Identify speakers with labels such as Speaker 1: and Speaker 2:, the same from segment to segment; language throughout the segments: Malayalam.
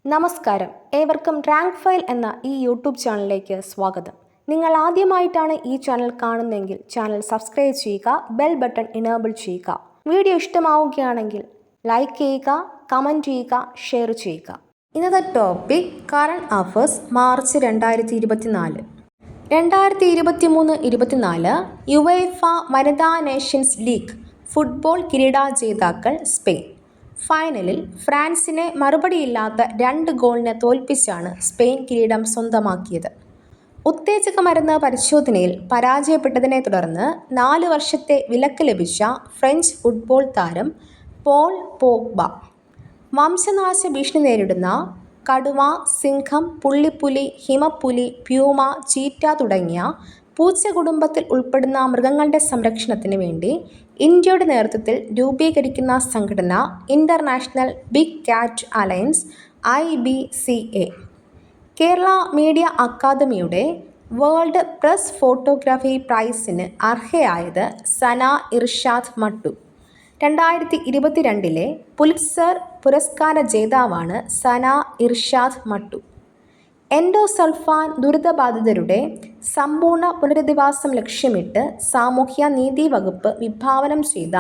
Speaker 1: നമസ്കാരം, ഏവർക്കും റാങ്ക് ഫയൽ എന്ന ഈ യൂട്യൂബ് ചാനലിലേക്ക് സ്വാഗതം. നിങ്ങൾ ആദ്യമായിട്ടാണ് ഈ ചാനൽ കാണുന്നതെങ്കിൽ ചാനൽ സബ്സ്ക്രൈബ് ചെയ്യുക, ബെൽ ബട്ടൺ ഇനേബിൾ ചെയ്യുക. വീഡിയോ ഇഷ്ടമാവുകയാണെങ്കിൽ ലൈക്ക് ചെയ്യുക, കമൻറ്റ് ചെയ്യുക, ഷെയർ ചെയ്യുക. ഇന്നത്തെ topic current affairs March 2024. 2023-24 UEFA വനിതാ നേഷൻസ് ലീഗ് ഫുട്ബോൾ കിരീട ജേതാക്കൾ സ്പെയിൻ. ഫൈനലിൽ ഫ്രാൻസിനെ മറുപടിയില്ലാത്ത 2 ഗോളിന് തോൽപ്പിച്ചാണ് സ്പെയിൻ കിരീടം സ്വന്തമാക്കിയത്. ഉത്തേജക മരുന്ന് പരിശോധനയിൽ പരാജയപ്പെട്ടതിനെ തുടർന്ന് 4 വർഷത്തെ വിലക്ക് ലഭിച്ച ഫ്രഞ്ച് ഫുട്ബോൾ താരം പോൾ പോഗ്ബ വംശനാശ ഭീഷണി നേരിടുന്ന കടുവ, സിംഹം, പുള്ളിപ്പുലി, ഹിമപ്പുലി, പ്യൂമ, ചീറ്റ തുടങ്ങിയ പൂച്ച കുടുംബത്തിൽ ഉൾപ്പെടുന്ന മൃഗങ്ങളുടെ സംരക്ഷണത്തിന് വേണ്ടി ഇന്ത്യയുടെ നേതൃത്വത്തിൽ രൂപീകരിക്കുന്ന സംഘടന ഇന്റർനാഷണൽ ബിഗ് കാറ്റ് അലയൻസ് (IBCA). കേരള മീഡിയ അക്കാദമിയുടെ വേൾഡ് പ്രസ് ഫോട്ടോഗ്രാഫി പ്രൈസിന് അർഹയായത് സന ഇർഷാദ് മട്ടു. 2022 പുലിറ്റ്സർ പുരസ്കാര ജേതാവാണ് സന ഇർഷാദ് മട്ടു. എൻഡോസൾഫാൻ ദുരിതബാധിതരുടെ സമ്പൂർണ്ണ പുനരധിവാസം ലക്ഷ്യമിട്ട് സാമൂഹ്യ നീതി വകുപ്പ് വിഭാവനം ചെയ്ത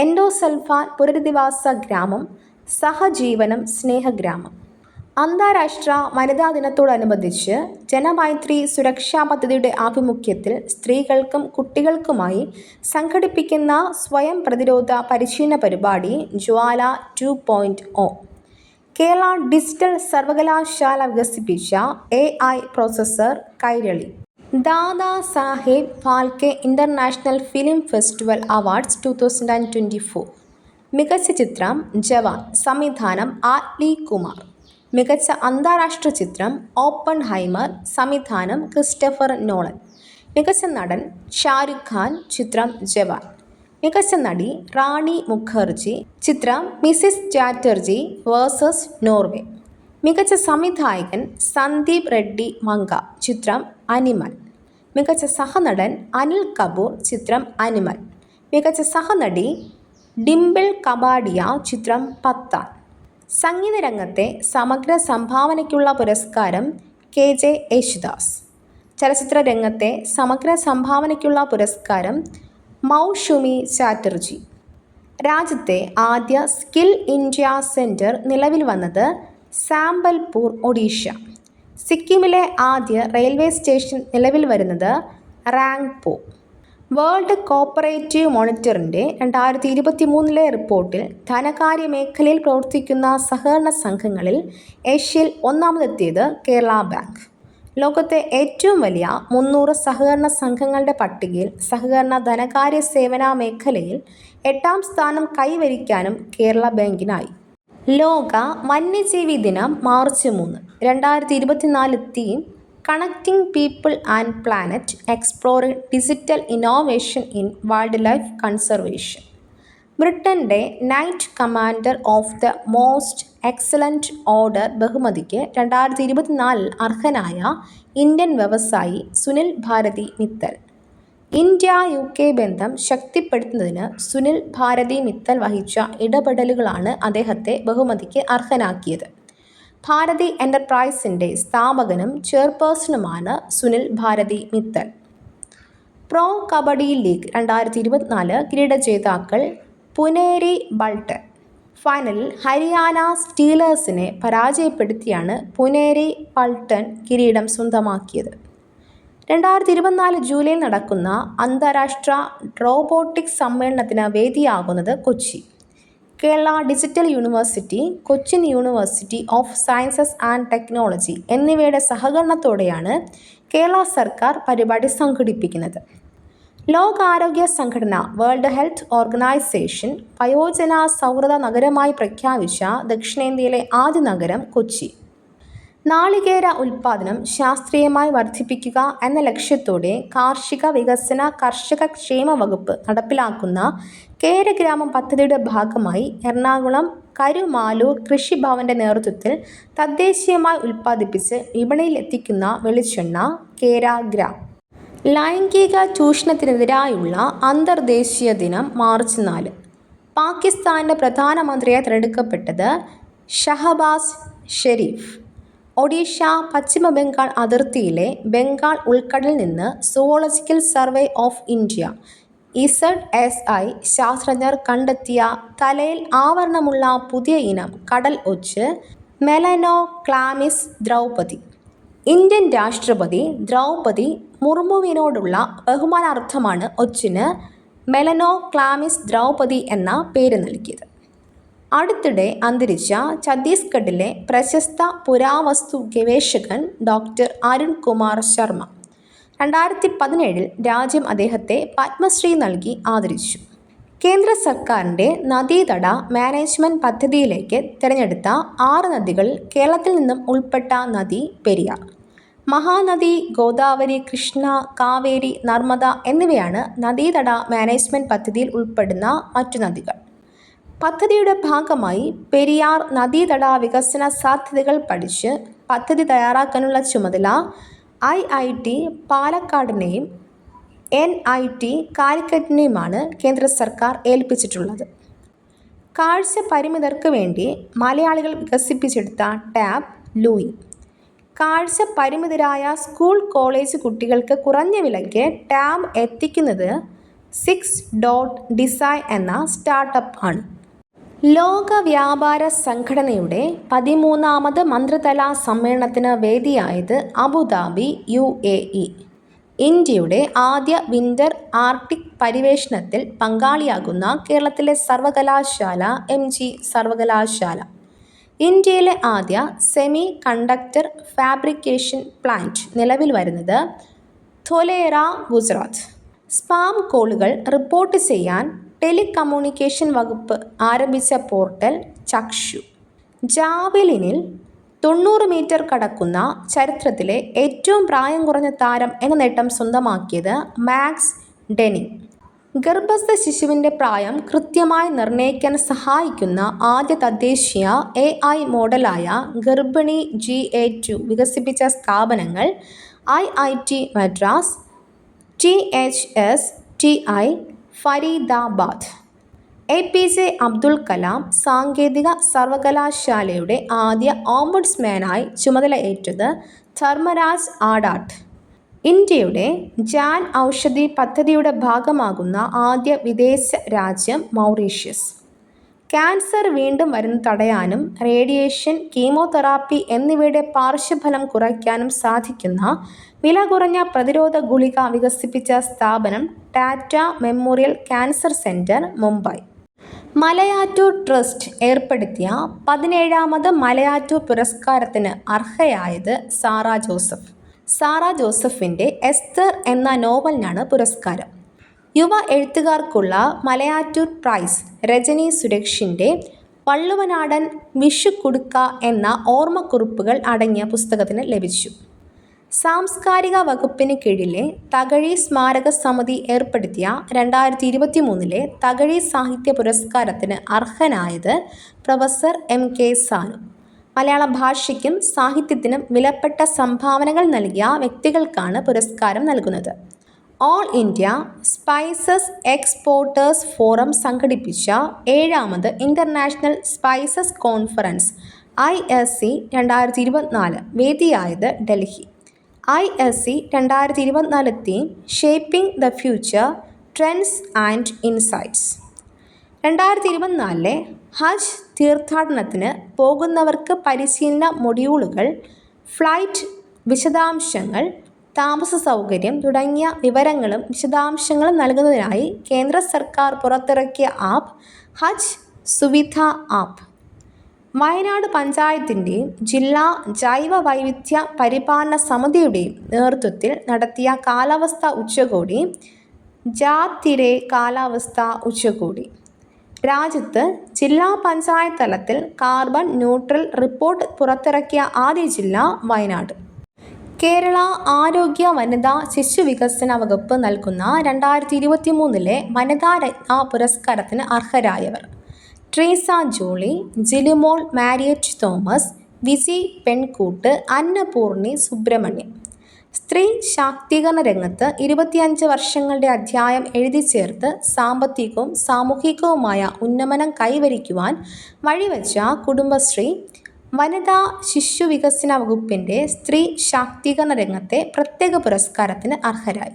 Speaker 1: എൻഡോസൾഫാൻ പുനരധിവാസ ഗ്രാമം സഹജീവനം സ്നേഹഗ്രാമം. അന്താരാഷ്ട്ര വനിതാ ദിനത്തോടനുബന്ധിച്ച് ജനമൈത്രി സുരക്ഷാ പദ്ധതിയുടെ ആഭിമുഖ്യത്തിൽ സ്ത്രീകൾക്കും കുട്ടികൾക്കുമായി സംഘടിപ്പിക്കുന്ന സ്വയം പ്രതിരോധ പരിശീലന പരിപാടി ജ്വാല 2.0. കേരള ഡിജിറ്റൽ സർവകലാശാല വികസിപ്പിച്ച AI processor Kairali. Dada Saheb Phalke international film festival awards 2024. മികച്ച ചിത്രം ജവാൻ, സംവിധാനം ആറ്റ്ലി കുമാർ. മികച്ച അന്താരാഷ്ട്ര ചിത്രം ഓപ്പൺഹൈമർ, സംവിധാനം ക്രിസ്റ്റഫർ നോളൻ. മികച്ച നടൻ ഷാരുഖ് ഖാൻ, ചിത്രം ജവാൻ. മികച്ച നടി റാണി മുഖർജി, ചിത്രം മിസിസ് ചാറ്റർജി വേഴ്സസ് നോർവേ. മികച്ച സംവിധായകൻ സന്ദീപ് റെഡ്ഡി മങ്ക, ചിത്രം അനിമൽ. മികച്ച സഹനടൻ അനിൽ കപൂർ, ചിത്രം അനിമൽ. മികച്ച സഹനടി ഡിംപിൾ കപാഡിയ, ചിത്രം പത്താൻ. സംഗീത രംഗത്തെ സമഗ്ര സംഭാവനയ്ക്കുള്ള പുരസ്കാരം KJ യേശുദാസ്. ചലച്ചിത്ര രംഗത്തെ സമഗ്ര സംഭാവനയ്ക്കുള്ള പുരസ്കാരം മൗഷുമി ചാറ്റർജി. രാജ്യത്തെ ആദ്യ സ്കിൽ ഇന്ത്യ സെൻറ്റർ നിലവിൽ വന്നത് സാമ്പൽപൂർ, ഒഡീഷ. സിക്കിമിലെ ആദ്യ റെയിൽവേ സ്റ്റേഷൻ നിലവിൽ വരുന്നത് റാങ്പോ. വേൾഡ് കോപ്പറേറ്റീവ് മോണിറ്ററിൻ്റെ 2023 റിപ്പോർട്ടിൽ ധനകാര്യ മേഖലയിൽ പ്രവർത്തിക്കുന്ന സഹകരണ സംഘങ്ങളിൽ ഏഷ്യയിൽ ഒന്നാമതെത്തിയത് കേരള ബാങ്ക്. ലോകത്തെ ഏറ്റവും വലിയ 300 സഹകരണ സംഘങ്ങളുടെ പട്ടികയിൽ സഹകരണ ധനകാര്യ സേവന മേഖലയിൽ 8ാം സ്ഥാനം കൈവരിക്കാനും കേരള ബാങ്കിനായി. ലോക വന്യജീവി ദിനം March 3. 2024 theme connecting people and planet, exploring digital innovation in wildlife conservation. ബ്രിട്ടൻ്റെ knight commander of the most excellent order ബഹുമതിക്ക് 2024 അർഹനായ ഇന്ത്യൻ വ്യവസായി സുനിൽ ഭാരതി മിത്തൽ. ഇന്ത്യ-UK ബന്ധം ശക്തിപ്പെടുത്തുന്നതിന് സുനിൽ ഭാരതി മിത്തൽ വഹിച്ച ഇടപെടലുകളാണ് അദ്ദേഹത്തെ ബഹുമതിക്ക് അർഹനാക്കിയത്. ഭാരതി എൻ്റർപ്രൈസിൻ്റെ സ്ഥാപകനും ചെയർപേഴ്സണുമാണ് സുനിൽ ഭാരതി മിത്തൽ. പ്രോ കബഡി ലീഗ് 2024 കിരീട ജേതാക്കൾ പുനേരി ബൾട്ടൻ. ഫൈനലിൽ ഹരിയാന സ്റ്റീലേഴ്സിനെ പരാജയപ്പെടുത്തിയാണ് പുനേരി ബൾട്ടൻ കിരീടം സ്വന്തമാക്കിയത്. 2024 ജൂലൈയിൽ നടക്കുന്ന അന്താരാഷ്ട്ര റോബോട്ടിക്സ് സമ്മേളനത്തിന് വേദിയാകുന്നത് Kochi. Kerala digital university, Cochin university of sciences and technology എന്നിവയുടെ സഹകരണത്തോടെയാണ് കേരള സർക്കാർ പരിപാടി സംഘടിപ്പിക്കുന്നത്. ലോകാരോഗ്യ സംഘടന വേൾഡ് ഹെൽത്ത് ഓർഗനൈസേഷൻ വയോജന സൗഹൃദ നഗരമായി പ്രഖ്യാപിച്ച ദക്ഷിണേന്ത്യയിലെ ആദ്യ നഗരം കൊച്ചി. നാളികേര ഉൽപ്പാദനം ശാസ്ത്രീയമായി വർദ്ധിപ്പിക്കുക എന്ന ലക്ഷ്യത്തോടെ കാർഷിക വികസന കർഷക ക്ഷേമ വകുപ്പ് നടപ്പിലാക്കുന്ന കേരഗ്രാമം പദ്ധതിയുടെ ഭാഗമായി എറണാകുളം കരുമാലൂർ കൃഷിഭവൻ്റെ നേതൃത്വത്തിൽ തദ്ദേശീയമായി ഉൽപ്പാദിപ്പിച്ച് വിപണിയിൽ എത്തിക്കുന്ന വെളിച്ചെണ്ണ കേരഗ്രാം. ലൈംഗിക ചൂഷണത്തിനെതിരായുള്ള അന്തർദേശീയ ദിനം മാർച്ച് 4. പാകിസ്ഥാൻ്റെ പ്രധാനമന്ത്രിയായി തിരഞ്ഞെടുക്കപ്പെട്ടത് ഷഹബാസ് ഷെരീഫ്. ഒഡീഷ പശ്ചിമ ബംഗാൾ അതിർത്തിയിലെ ബംഗാൾ ഉൾക്കടലിൽ നിന്ന് zoological survey of India (ISI) ശാസ്ത്രജ്ഞർ കണ്ടെത്തിയ തലയിൽ ആവരണമുള്ള പുതിയ ഇനം കടൽ ഒച്ച് മെലനോക്ലാമിസ് ദ്രൗപദി. ഇന്ത്യൻ രാഷ്ട്രപതി ദ്രൗപദി മുർമുവിനോടുള്ള ബഹുമാനാർത്ഥമാണ് ഒച്ചിന് മെലനോക്ലാമിസ് ദ്രൗപദി എന്ന പേര് നൽകിയത്. അടുത്തിടെ അന്തരിച്ച ഛത്തീസ്ഗഡിലെ പ്രശസ്ത പുരാവസ്തു ഗവേഷകൻ ഡോക്ടർ അരുൺ കുമാർ ശർമ്മ 2017 രാജ്യം അദ്ദേഹത്തെ പത്മശ്രീ നൽകി ആദരിച്ചു. കേന്ദ്ര സർക്കാരിൻ്റെ നദീതട മാനേജ്മെൻറ്റ് പദ്ധതിയിലേക്ക് തിരഞ്ഞെടുത്ത 6 നദികളിൽ കേരളത്തിൽ നിന്നും ഉൾപ്പെട്ട നദി പെരിയാർ. മഹാനദി, ഗോദാവരി, കൃഷ്ണ, കാവേരി, നർമ്മദ എന്നിവയാണ് നദീതട മാനേജ്മെൻറ്റ് പദ്ധതിയിൽ ഉൾപ്പെടുന്ന മറ്റു നദികൾ. പദ്ധതിയുടെ ഭാഗമായി പെരിയാർ നദീതട വികസന സാധ്യതകൾ പഠിച്ച് പദ്ധതി തയ്യാറാക്കാനുള്ള ചുമതല IIT പാലക്കാടിനെയും NIT കാലിക്കറ്റിനെയുമാണ് കേന്ദ്ര സർക്കാർ ഏൽപ്പിച്ചിട്ടുള്ളത്. കാഴ്ച പരിമിതർക്ക് വേണ്ടി മലയാളികൾ വികസിപ്പിച്ചെടുത്ത ടാബ് ലൂയി. കാഴ്ച പരിമിതരായ സ്കൂൾ കോളേജ് കുട്ടികൾക്ക് കുറഞ്ഞ വിലയ്ക്ക് ടാബ് എത്തിക്കുന്നത് 6.design എന്ന സ്റ്റാർട്ടപ്പ് ആണ്. ലോക വ്യാപാര സംഘടനയുടെ 13ാമത് മന്ത്രിതല സമ്മേളനത്തിന് വേദിയായത് അബുദാബി, UAE. ഇന്ത്യയുടെ ആദ്യ വിന്റർ ആർട്ടിക് പര്യവേഷണത്തിൽ പങ്കാളിയാകുന്ന കേരളത്തിലെ സർവകലാശാല MG സർവകലാശാല. ഇന്ത്യയിലെ ആദ്യ സെമി കണ്ടക്ടർ ഫാബ്രിക്കേഷൻ പ്ലാന്റ് നിലവിൽ വരുന്നത് ധോലേറ, ഗുജറാത്ത്. സ്പാം കോളുകൾ റിപ്പോർട്ട് ചെയ്യാൻ ടെലികമ്മ്യൂണിക്കേഷൻ വകുപ്പ് ആരംഭിച്ച പോർട്ടൽ ചക്ഷു. ജാവലിനിൽ 90 മീറ്റർ കടക്കുന്ന ചരിത്രത്തിലെ ഏറ്റവും പ്രായം കുറഞ്ഞ താരം എന്ന നേട്ടം സ്വന്തമാക്കിയത് മാക്സ് ഡെനി. ഗർഭസ്ഥ ശിശുവിൻ്റെ പ്രായം കൃത്യമായി നിർണ്ണയിക്കാൻ സഹായിക്കുന്ന ആദ്യ തദ്ദേശീയ AI മോഡലായ ഗർഭിണി GA2 വികസിപ്പിച്ച സ്ഥാപനങ്ങൾ IIT Madras, THSTI Faridabad. APJ Abdul Kalam സാങ്കേതിക സർവകലാശാലയുടെ ആദ്യ ഓംബുഡ്സ്മാനായി ചുമതല ഏറ്റത് ധർമ്മരാജ് ആഡാട്ട്. ഇന്ത്യയുടെ ജാൻ ഔഷധി പദ്ധതിയുടെ ഭാഗമാകുന്ന ആദ്യ വിദേശ രാജ്യം മൗറീഷ്യസ്. ക്യാൻസർ വീണ്ടും വരുന്നത് തടയാനും റേഡിയേഷൻ, കീമോതെറാപ്പി എന്നിവയുടെ പാർശ്വഫലം കുറയ്ക്കാനും സാധിക്കുന്ന വില കുറഞ്ഞ പ്രതിരോധ ഗുളിക വികസിപ്പിച്ച സ്ഥാപനം Tata memorial cancer centre, Mumbai. Malayattoor trust ഏർപ്പെടുത്തിയ 17ാമത് മലയാറ്റൂർ പുരസ്കാരത്തിന് അർഹയായത് സാറ ജോസഫ്. സാറ ജോസഫിൻ്റെ എസ്തർ എന്ന നോവലിനാണ് പുരസ്കാരം. യുവ എഴുത്തുകാർക്കുള്ള മലയാറ്റൂർ പ്രൈസ് രജനി സുരേഷിൻ്റെ വള്ളുവനാടൻ വിഷുക്കുടുക്ക എന്ന ഓർമ്മക്കുറിപ്പുകൾ അടങ്ങിയ പുസ്തകത്തിന് ലഭിച്ചു. സാംസ്കാരിക വകുപ്പിന് കീഴിലെ തകഴി സ്മാരക സമിതി ഏർപ്പെടുത്തിയ 2023 തകഴി സാഹിത്യ പുരസ്കാരത്തിന് അർഹനായത് പ്രൊഫസർ MK സാനു. മലയാള ഭാഷയ്ക്കും സാഹിത്യത്തിനും വിലപ്പെട്ട സംഭാവനകൾ നൽകിയ വ്യക്തികൾക്കാണ് പുരസ്കാരം നൽകുന്നത്. All India spices exporters forum സംഘടിപ്പിച്ച 7ാമത് ഇൻ്റർനാഷണൽ സ്പൈസസ് കോൺഫറൻസ് ISC 2024 വേദിയായത് Delhi. ISC 2024 theme shaping the future, trends and insights. 2024 ഹജ്ജ് തീർത്ഥാടനത്തിന് പോകുന്നവർക്ക് പരിശീലന മൊഡ്യൂളുകൾ, ഫ്ലൈറ്റ് വിശദാംശങ്ങൾ, താമസ സൗകര്യം തുടങ്ങിയ വിവരങ്ങളും വിശദാംശങ്ങളും നൽകുന്നതിനായി കേന്ദ്ര സർക്കാർ പുറത്തിറക്കിയ ആപ്പ് ഹജ്ജ് സുവിധ ആപ്പ്. വയനാട് പഞ്ചായത്തിൻ്റെയും ജില്ലാ ജൈവ വൈവിധ്യ പരിപാലന സമിതിയുടെയും നേതൃത്വത്തിൽ നടത്തിയ കാലാവസ്ഥാ ഉച്ചകോടി ജാതിരെ കാലാവസ്ഥാ ഉച്ചകോടി. രാജ്യത്ത് ജില്ലാ പഞ്ചായത്ത് തലത്തിൽ കാർബൺ ന്യൂട്രൽ റിപ്പോർട്ട് പുറത്തിറക്കിയ ആദ്യ ജില്ല വയനാട്. കേരള ആരോഗ്യ വനിതാ ശിശു വികസന വകുപ്പ് നൽകുന്ന 2023 വനിതാ രത്ന പുരസ്കാരത്തിന് അർഹരായവർ: ട്രീസ ജോളി, ജിലിമോൾ മാരിയറ്റ് തോമസ്, വിജി പെൺകൂട്ട്, അന്നപൂർണി സുബ്രഹ്മണ്യം. സ്ത്രീ ശാക്തീകരണ രംഗത്ത് 25 വർഷങ്ങളുടെ അധ്യായം എഴുതി ചേർത്ത് സാമ്പത്തികവും സാമൂഹികവുമായ ഉന്നമനം കൈവരിക്കുവാൻ വഴിവെച്ച കുടുംബശ്രീ വനിതാ ശിശു വികസന വകുപ്പിൻ്റെ സ്ത്രീ ശാക്തീകരണ രംഗത്തെ പ്രത്യേക പുരസ്കാരത്തിന് അർഹരായി.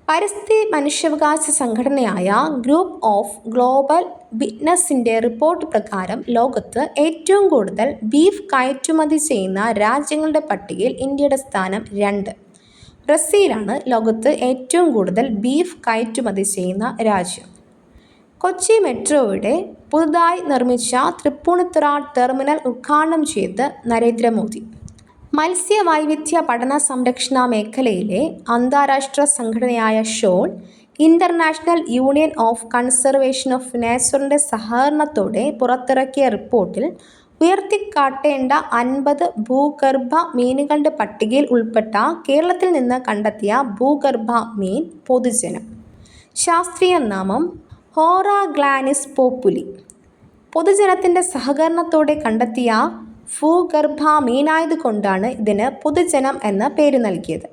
Speaker 1: പരിസ്ഥിതി മനുഷ്യാവകാശ സംഘടനയായ ഗ്രൂപ്പ് ഓഫ് ഗ്ലോബൽ വിറ്റ്നസിൻ്റെ റിപ്പോർട്ട് പ്രകാരം ലോകത്ത് ഏറ്റവും കൂടുതൽ ബീഫ് കയറ്റുമതി ചെയ്യുന്ന രാജ്യങ്ങളുടെ പട്ടികയിൽ ഇന്ത്യയുടെ സ്ഥാനം 2. ബ്രസീലാണ് ലോകത്ത് ഏറ്റവും കൂടുതൽ ബീഫ് കയറ്റുമതി ചെയ്യുന്ന രാജ്യം. കൊച്ചി മെട്രോയുടെ പുതുതായി നിർമ്മിച്ച തൃപ്പൂണിത്തുറ ടെർമിനൽ ഉദ്ഘാടനം ചെയ്ത് നരേന്ദ്രമോദി. മത്സ്യവൈവിധ്യ പഠന സംരക്ഷണ മേഖലയിലെ അന്താരാഷ്ട്ര സംഘടനയായ ഷോൾ, international union of conservation of നേച്ചറിൻ്റെ സഹകരണത്തോടെ പുറത്തിറക്കിയ റിപ്പോർട്ടിൽ ഉയർത്തിക്കാട്ടേണ്ട 50 ഭൂഗർഭ മീനുകളുടെ പട്ടികയിൽ ഉൾപ്പെട്ട കേരളത്തിൽ നിന്ന് കണ്ടെത്തിയ ഭൂഗർഭ മീൻ പൊതുജനം. ശാസ്ത്രീയ നാമം ഹോറാഗ്ലാനിസ് പോപ്പുലി. പൊതുജനത്തിൻ്റെ സഹകരണത്തോടെ കണ്ടെത്തിയ ഭൂഗർഭ മീനായതുകൊണ്ടാണ് ഇതിന് പൊതുജനം എന്ന പേര് നൽകിയത്.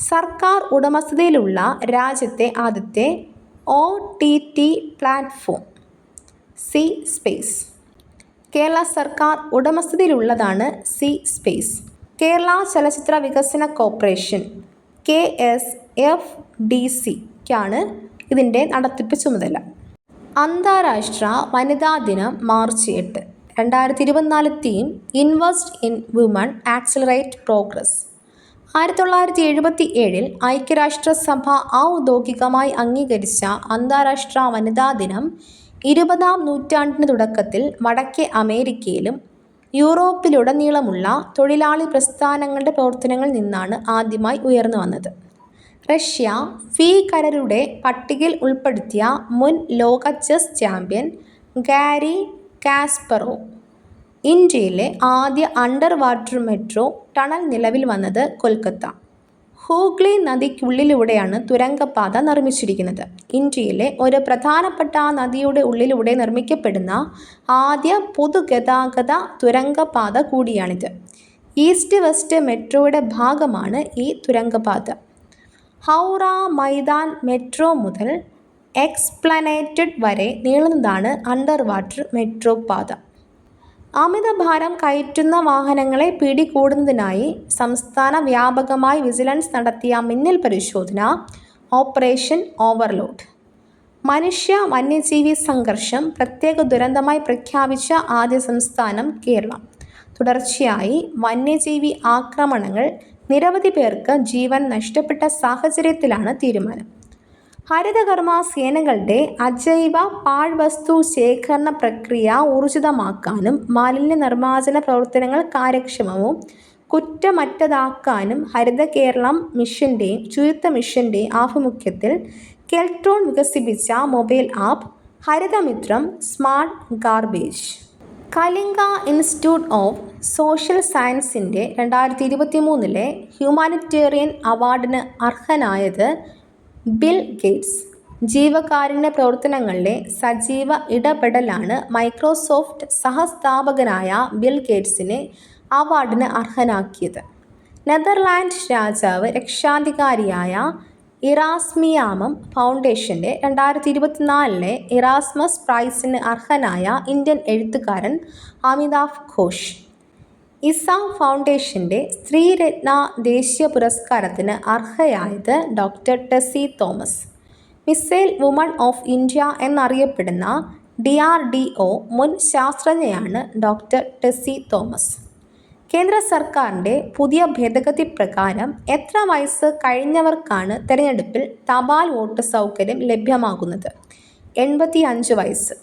Speaker 1: സർക്കാർ ഉടമസ്ഥതയിലുള്ള രാജ്യത്തെ ആദ്യത്തെ OTT platform C space. Kerala സർക്കാർ ഉടമസ്ഥതയിലുള്ളതാണ് സീ സ്പേസ്. കേരള ചലച്ചിത്ര വികസന കോർപ്പറേഷൻ KSFDCക്കാണ് ഇതിൻ്റെ നടത്തിപ്പ് ചുമതല. അന്താരാഷ്ട്ര വനിതാ ദിനം March 8. 2024 theme invest in woman accelerate progress. 1977 ഐക്യരാഷ്ട്രസഭ ഔദ്യോഗികമായി അംഗീകരിച്ച അന്താരാഷ്ട്ര വനിതാ ദിനം 20-ാം നൂറ്റാണ്ടിൻ്റെ തുടക്കത്തിൽ വടക്കേ അമേരിക്കയിലും യൂറോപ്പിലുടനീളമുള്ള തൊഴിലാളി പ്രസ്ഥാനങ്ങളുടെ പ്രവർത്തനങ്ങളിൽ നിന്നാണ് ആദ്യമായി ഉയർന്നു വന്നത്. റഷ്യ ഭീകരരുടെ പട്ടികയിൽ ഉൾപ്പെടുത്തിയ മുൻ ലോക ചെസ് ചാമ്പ്യൻ ഗാരി കാസ്പറോവ്. ഇന്ത്യയിലെ ആദ്യ അണ്ടർ വാട്ടർ മെട്രോ ടണൽ നിലവിൽ വന്നത് കൊൽക്കത്ത. ഹൂഗ്ലി നദിക്കുള്ളിലൂടെയാണ് തുരങ്കപാത നിർമ്മിച്ചിരിക്കുന്നത്. ഇന്ത്യയിലെ ഒരു പ്രധാനപ്പെട്ട നദിയുടെ ഉള്ളിലൂടെ നിർമ്മിക്കപ്പെടുന്ന ആദ്യ പൊതുഗതാഗത തുരങ്കപാത കൂടിയാണിത്. ഈസ്റ്റ് വെസ്റ്റ് മെട്രോയുടെ ഭാഗമാണ് ഈ തുരങ്കപാത. ഹൗറ മൈതാൻ മെട്രോ മുതൽ എക്സ്പ്ലനേഡ് വരെ നീളുന്നതാണ് അണ്ടർ വാട്ടർ മെട്രോ പാത. അമിതഭാരം കയറ്റുന്ന വാഹനങ്ങളെ പിടികൂടുന്നതിനായി സംസ്ഥാന വ്യാപകമായി വിജിലൻസ് നടത്തിയ മിന്നൽ പരിശോധന ഓപ്പറേഷൻ ഓവർലോഡ്. മനുഷ്യ വന്യജീവി സംഘർഷം പ്രത്യേക ദുരന്തമായി പ്രഖ്യാപിച്ച ആദ്യ സംസ്ഥാനം കേരളം. തുടർച്ചയായി വന്യജീവി ആക്രമണങ്ങൾ നിരവധി പേർക്ക് ജീവൻ നഷ്ടപ്പെട്ട സാഹചര്യത്തിലാണ് തീരുമാനം. ഹരിതകർമ്മ സേനകളുടെ അജൈവ പാഴ്വസ്തു ശേഖരണ പ്രക്രിയ ഊർജിതമാക്കാനും മാലിന്യ നിർമ്മാർജ്ജന പ്രവർത്തനങ്ങൾ കാര്യക്ഷമവും കുറ്റമറ്റതാക്കാനും ഹരിത കേരളം മിഷൻ്റെയും ശുചിത്വ മിഷൻ്റെയും ആഭിമുഖ്യത്തിൽ കെൽട്രോൺ വികസിപ്പിച്ച mobile app Harithamithram smart garbage. Kalinga institute of social സയൻസിൻ്റെ 2023 ഹ്യൂമാനിറ്റേറിയൻ അവാർഡിന് അർഹനായത് ബിൽ ഗേറ്റ്സ്. ജീവകാരുണ്യ പ്രവർത്തനങ്ങളിലെ സജീവ ഇടപെടലാണ് മൈക്രോസോഫ്റ്റ് സഹസ്ഥാപകനായ ബിൽ ഗേറ്റ്സിനെ അവാർഡിന് അർഹനാക്കിയത്. നെതർലാൻഡ് രാജാവ് രക്ഷാധികാരിയായ ഇറാസ്മിയാമം ഫൗണ്ടേഷൻ്റെ 2024 ഇറാസ്മസ് പ്രൈസിന് അർഹനായ ഇന്ത്യൻ എഴുത്തുകാരൻ അമിതാവ് ഘോഷ്. ഇസ ഫൗണ്ടേഷൻ്റെ സ്ത്രീരത്ന ദേശീയ പുരസ്കാരത്തിന് അർഹയായത് doctor Tessy Thomas. Missile woman of India എന്നറിയപ്പെടുന്ന DRDO മുൻ ശാസ്ത്രജ്ഞയാണ് ഡോക്ടർ ടെസ്സി തോമസ്. കേന്ദ്ര സർക്കാരിൻ്റെ പുതിയ ഭേദഗതി പ്രകാരം എത്ര വയസ്സ് കഴിഞ്ഞവർക്കാണ് തെരഞ്ഞെടുപ്പിൽ തപാൽ വോട്ട് സൗകര്യം ലഭ്യമാകുന്നത്? 85 വയസ്സ്.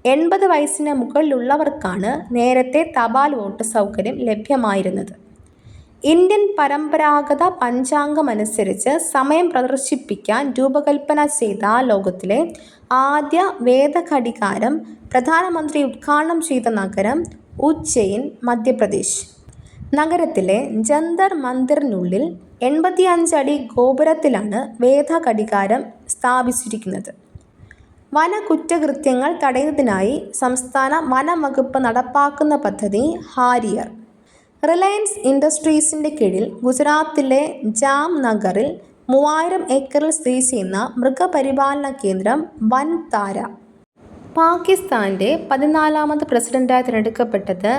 Speaker 1: 80 വയസ്സിന് മുകളിലുള്ളവർക്കാണ് നേരത്തെ തപാൽ വോട്ട് സൗകര്യം ലഭ്യമായിരുന്നത്. ഇന്ത്യൻ പരമ്പരാഗത പഞ്ചാംഗമനുസരിച്ച് സമയം പ്രദർശിപ്പിക്കാൻ രൂപകൽപ്പന ചെയ്ത ലോകത്തിലെ ആദ്യ വേദഘടികാരം പ്രധാനമന്ത്രി ഉദ്ഘാടനം ചെയ്ത നഗരം ഉജ്ജയിൻ, മധ്യപ്രദേശ്. നഗരത്തിലെ ജന്തർ മന്ദിറിനുള്ളിൽ 85 അടി ഗോപുരത്തിലാണ് വേദഘടികാരം സ്ഥാപിച്ചിരിക്കുന്നത്. വനകുറ്റകൃത്യങ്ങൾ തടയുന്നതിനായി സംസ്ഥാന വനം വകുപ്പ് നടപ്പാക്കുന്ന പദ്ധതി ഹാരിയർ. റിലയൻസ് ഇൻഡസ്ട്രീസിൻ്റെ കീഴിൽ ഗുജറാത്തിലെ ജാംനഗറിൽ 3000 ഏക്കറിൽ സ്ഥിതി ചെയ്യുന്ന മൃഗപരിപാലന കേന്ദ്രം വൻതാര പാകിസ്ഥാൻ്റെ 14ാമത് പ്രസിഡന്റായി തിരഞ്ഞെടുക്കപ്പെട്ടത്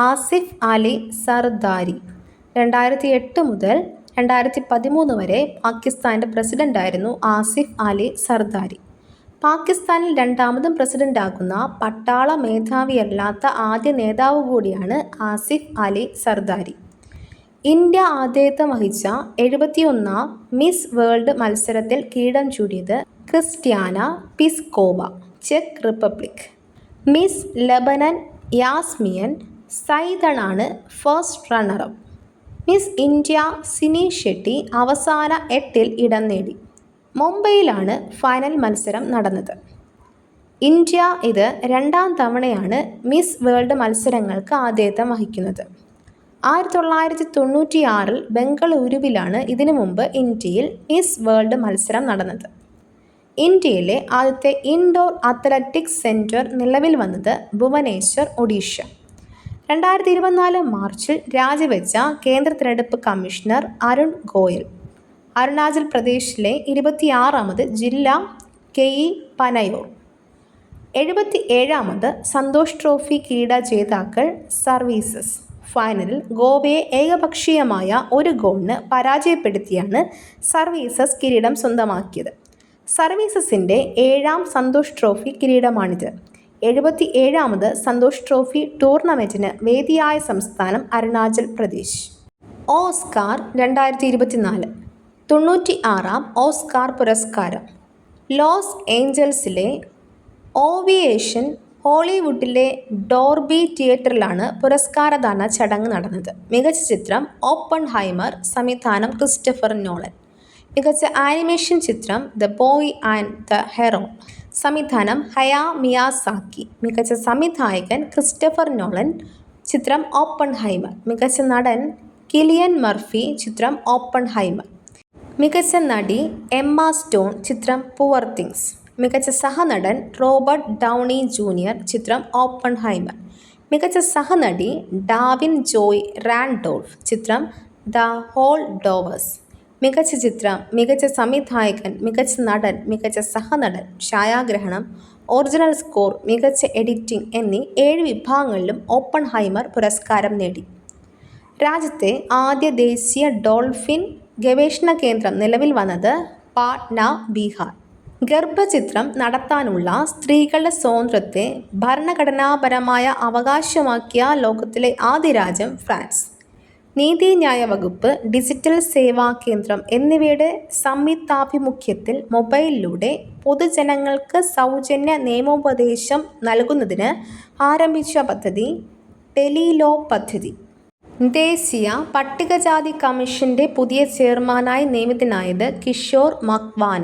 Speaker 1: ആസിഫ് അലി സർദാരി. 2008 മുതൽ 2013 വരെ പാകിസ്ഥാൻ്റെ പ്രസിഡന്റായിരുന്നു ആസിഫ് അലി സർദാരി. പാകിസ്ഥാനിൽ രണ്ടാമതും പ്രസിഡന്റാകുന്ന പട്ടാള മേധാവിയല്ലാത്ത ആദ്യ നേതാവ് കൂടിയാണ് ആസിഫ് അലി സർദാരി. ഇന്ത്യ ആതിഥേയത്വം വഹിച്ച 71ാം മിസ് വേൾഡ് മത്സരത്തിൽ കിരീടം ചൂടിയത് ക്രിസ്റ്റ്യാന പിസ്കോവ, ചെക്ക് റിപ്പബ്ലിക്. മിസ് ലെബനൻ യാസ്മിൻ സൈദണാണ് first runner up. Miss India Sini Shetty അവസാന 8-ൽ ഇടം നേടി. മുംബൈയിലാണ് ഫൈനൽ മത്സരം നടന്നത്. ഇന്ത്യ ഇത് രണ്ടാം തവണയാണ് മിസ് വേൾഡ് മത്സരങ്ങൾക്ക് ആതിഥേയത്വം വഹിക്കുന്നത്. 1996-ൽ ബംഗളൂരുവിലാണ് ഇതിനു മുമ്പ് ഇന്ത്യയിൽ മിസ് വേൾഡ് മത്സരം നടന്നത്. ഇന്ത്യയിലെ ആദ്യത്തെ ഇൻഡോർ അത്ലറ്റിക്സ് സെൻറ്റർ നിലവിൽ വന്നത് ഭുവനേശ്വർ, ഒഡീഷ. 2024 മാർച്ചിൽ രാജിവെച്ച കേന്ദ്ര തിരഞ്ഞെടുപ്പ് കമ്മീഷണർ അരുൺ ഗോയൽ. അരുണാചൽ പ്രദേശിലെ 26ാമത് ജില്ല കെഇ പനയോർ. 77ാമത് സന്തോഷ് ട്രോഫി കിരീട ജേതാക്കൾ സർവീസസ്. ഫൈനലിൽ ഗോവയെ ഏകപക്ഷീയമായ 1 ഗോളിന് പരാജയപ്പെടുത്തിയാണ് സർവീസസ് കിരീടം സ്വന്തമാക്കിയത്. സർവീസസിൻ്റെ 7ാം സന്തോഷ് ട്രോഫി കിരീടമാണിത്. 77ാമത് സന്തോഷ് ട്രോഫി ടൂർണമെൻറ്റിന് വേദിയായ സംസ്ഥാനം അരുണാചൽ പ്രദേശ്. ഓസ്കാർ 2024. 96ാം ഓസ്കാർ പുരസ്കാരം. ലോസ് ഏഞ്ചൽസിലെ ഓവിയേഷൻ ഹോളിവുഡിലെ ഡോർബി തിയേറ്ററിലാണ് പുരസ്കാരദാന ചടങ്ങ് നടന്നത്. മികച്ച ചിത്രം ഓപ്പൺഹൈമർ, സംവിധാനം ക്രിസ്റ്റഫർ നോളൻ. മികച്ച ആനിമേഷൻ ചിത്രം the boy and the heron, സംവിധാനം ഹയാ മിയാസാക്കി. മികച്ച സംവിധായകൻ ക്രിസ്റ്റഫർ നോളൻ, ചിത്രം ഓപ്പൺഹൈമർ. മികച്ച നടൻ കിലിയൻ മർഫി, ചിത്രം ഓപ്പൺഹൈമർ. മികച്ച നടി എമ്മ സ്റ്റോൺ, ചിത്രം പുവർ തിങ്സ്. മികച്ച സഹനടൻ റോബർട്ട് ഡൗണി ജൂനിയർ, ചിത്രം ഓപ്പൺഹൈമർ. മികച്ച സഹനടി ഡാവിൻ ജോയ് റാൻഡോൾഫ്, ചിത്രം ദ ഹോൾഡോവേഴ്സ്. മികച്ച ചിത്രം, മികച്ച സംവിധായകൻ, മികച്ച നടൻ, മികച്ച സഹനടൻ, ഛായാഗ്രഹണം, ഒറിജിനൽ സ്കോർ, മികച്ച എഡിറ്റിംഗ് എന്നീ 7 വിഭാഗങ്ങളിലും ഓപ്പൺഹൈമർ പുരസ്കാരം നേടി. രാജ്യത്തെ ആദ്യ ദേശീയ ഡോൾഫിൻ ഗവേഷണ കേന്ദ്രം നിലവിൽ വന്നത് പാട്ന, ബീഹാർ. ഗർഭചിത്രം നടത്താനുള്ള സ്ത്രീകളുടെ സ്വാതന്ത്ര്യത്തെ ഭരണഘടനാപരമായ അവകാശമാക്കിയ ലോകത്തിലെ ആദ്യ രാജ്യം ഫ്രാൻസ്. നീതിന്യായ വകുപ്പ്, ഡിജിറ്റൽ സേവാ കേന്ദ്രം എന്നിവയുടെ സംയുക്താഭിമുഖ്യത്തിൽ മൊബൈലിലൂടെ പൊതുജനങ്ങൾക്ക് സൗജന്യ നിയമോപദേശം നൽകുന്നതിന് ആരംഭിച്ച പദ്ധതി ടെലിലോ പദ്ധതി. ദേശീയ പട്ടികജാതി കമ്മീഷന്റെ പുതിയ ചെയർമാനായി നിയമിതനായത് കിഷോർ മക്വാന.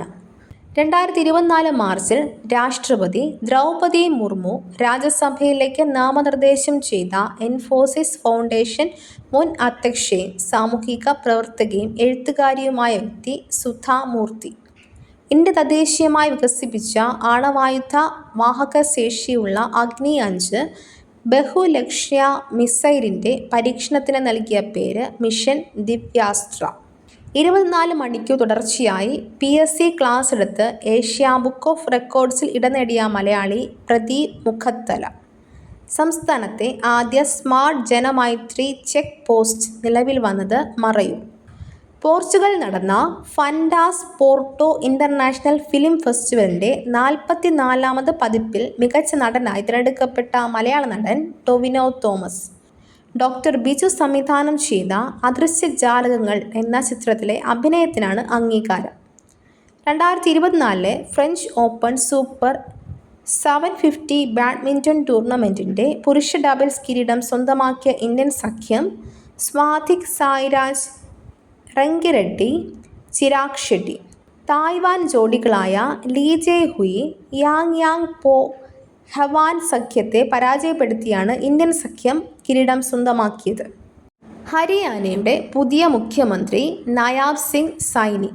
Speaker 1: 2024 മാർച്ചിൽ രാഷ്ട്രപതി ദ്രൗപദി മുർമു രാജ്യസഭയിലേക്ക് നാമനിർദ്ദേശം ചെയ്ത ഇൻഫോസിസ് ഫൗണ്ടേഷൻ മുൻ അധ്യക്ഷയും സാമൂഹിക പ്രവർത്തകയും എഴുത്തുകാരിയുമായ വ്യക്തി സുധാ മൂർത്തി. ഇന്ത്യ തദ്ദേശീയമായി വികസിപ്പിച്ച ആണവായുധ വാഹകശേഷിയുള്ള അഗ്നി 5 ബഹുലക്ഷ്യ മിസൈലിൻ്റെ പരീക്ഷണത്തിന് നൽകിയ പേര് മിഷൻ ദിവ്യാസ്ത്ര. 24 മണിക്കൂർ തുടർച്ചയായി PSC ക്ലാസ് എടുത്ത് ഏഷ്യ ബുക്ക് ഓഫ് റെക്കോർഡ്സിൽ ഇടം നേടിയ മലയാളി പ്രദീപ് മുഖത്തല. സംസ്ഥാനത്തെ ആദ്യ സ്മാർട്ട് ജനമൈത്രി ചെക്ക് പോസ്റ്റ് നിലവിൽ വന്നത് മറയൂർ. പോർച്ചുഗലിൽ നടന്ന ഫൻഡാസ് പോർട്ടോ ഇൻ്റർനാഷണൽ ഫിലിം ഫെസ്റ്റിവലിൻ്റെ 44ാമത് പതിപ്പിൽ മികച്ച നടനായി തിരഞ്ഞെടുക്കപ്പെട്ട മലയാള നടൻ ടൊവിനോ തോമസ്. ഡോക്ടർ ബിജു സംവിധാനം ചെയ്ത അദൃശ്യജാലകങ്ങൾ എന്ന ചിത്രത്തിലെ അഭിനയത്തിനാണ് അംഗീകാരം. 2024 ഫ്രഞ്ച് ഓപ്പൺ സൂപ്പർ 750 ബാഡ്മിൻ്റൺ ടൂർണമെൻറ്റിൻ്റെ പുരുഷ ഡബിൾസ് കിരീടം സ്വന്തമാക്കിയ ഇന്ത്യൻ സഖ്യം സ്വാതിക് സായിരാജ് റങ്കിറെഡ്ഡി, ചിരാഗ് ഷെട്ടി. തായ്വാൻ ജോഡികളായ Lee Jhe Huei, Yang Po Hsuan സഖ്യത്തെ പരാജയപ്പെടുത്തിയാണ് ഇന്ത്യൻ സഖ്യം കിരീടം സ്വന്തമാക്കിയത്. ഹരിയാനയുടെ പുതിയ മുഖ്യമന്ത്രി നയാബ് സിംഗ് സൈനി.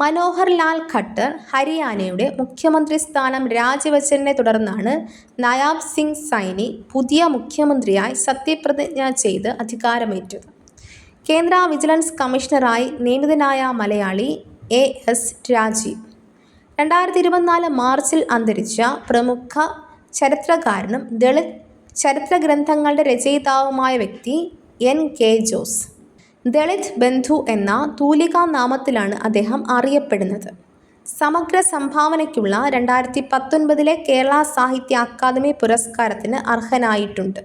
Speaker 1: മനോഹർ ലാൽ ഖട്ടർ ഹരിയാനയുടെ മുഖ്യമന്ത്രി സ്ഥാനം രാജിവെച്ചതിനെ തുടർന്നാണ് നയാബ് സിംഗ് സൈനി പുതിയ മുഖ്യമന്ത്രിയായി സത്യപ്രതിജ്ഞ ചെയ്ത് അധികാരമേറ്റത്. കേന്ദ്ര വിജിലൻസ് കമ്മീഷണറായി നിയമിതനായ മലയാളി AS രാജീവ്. 2024 മാർച്ചിൽ അന്തരിച്ച പ്രമുഖ ചരിത്രകാരനും ദളിത് ചരിത്രഗ്രന്ഥങ്ങളുടെ രചയിതാവുമായ വ്യക്തി N.K. ജോസ്. ദളിത് ബന്ധു എന്ന തൂലികാനാമത്തിലാണ് അദ്ദേഹം അറിയപ്പെടുന്നത്. സമഗ്ര സംഭാവനയ്ക്കുള്ള 2019 കേരള സാഹിത്യ അക്കാദമി പുരസ്കാരത്തിന് അർഹനായിട്ടുണ്ട്.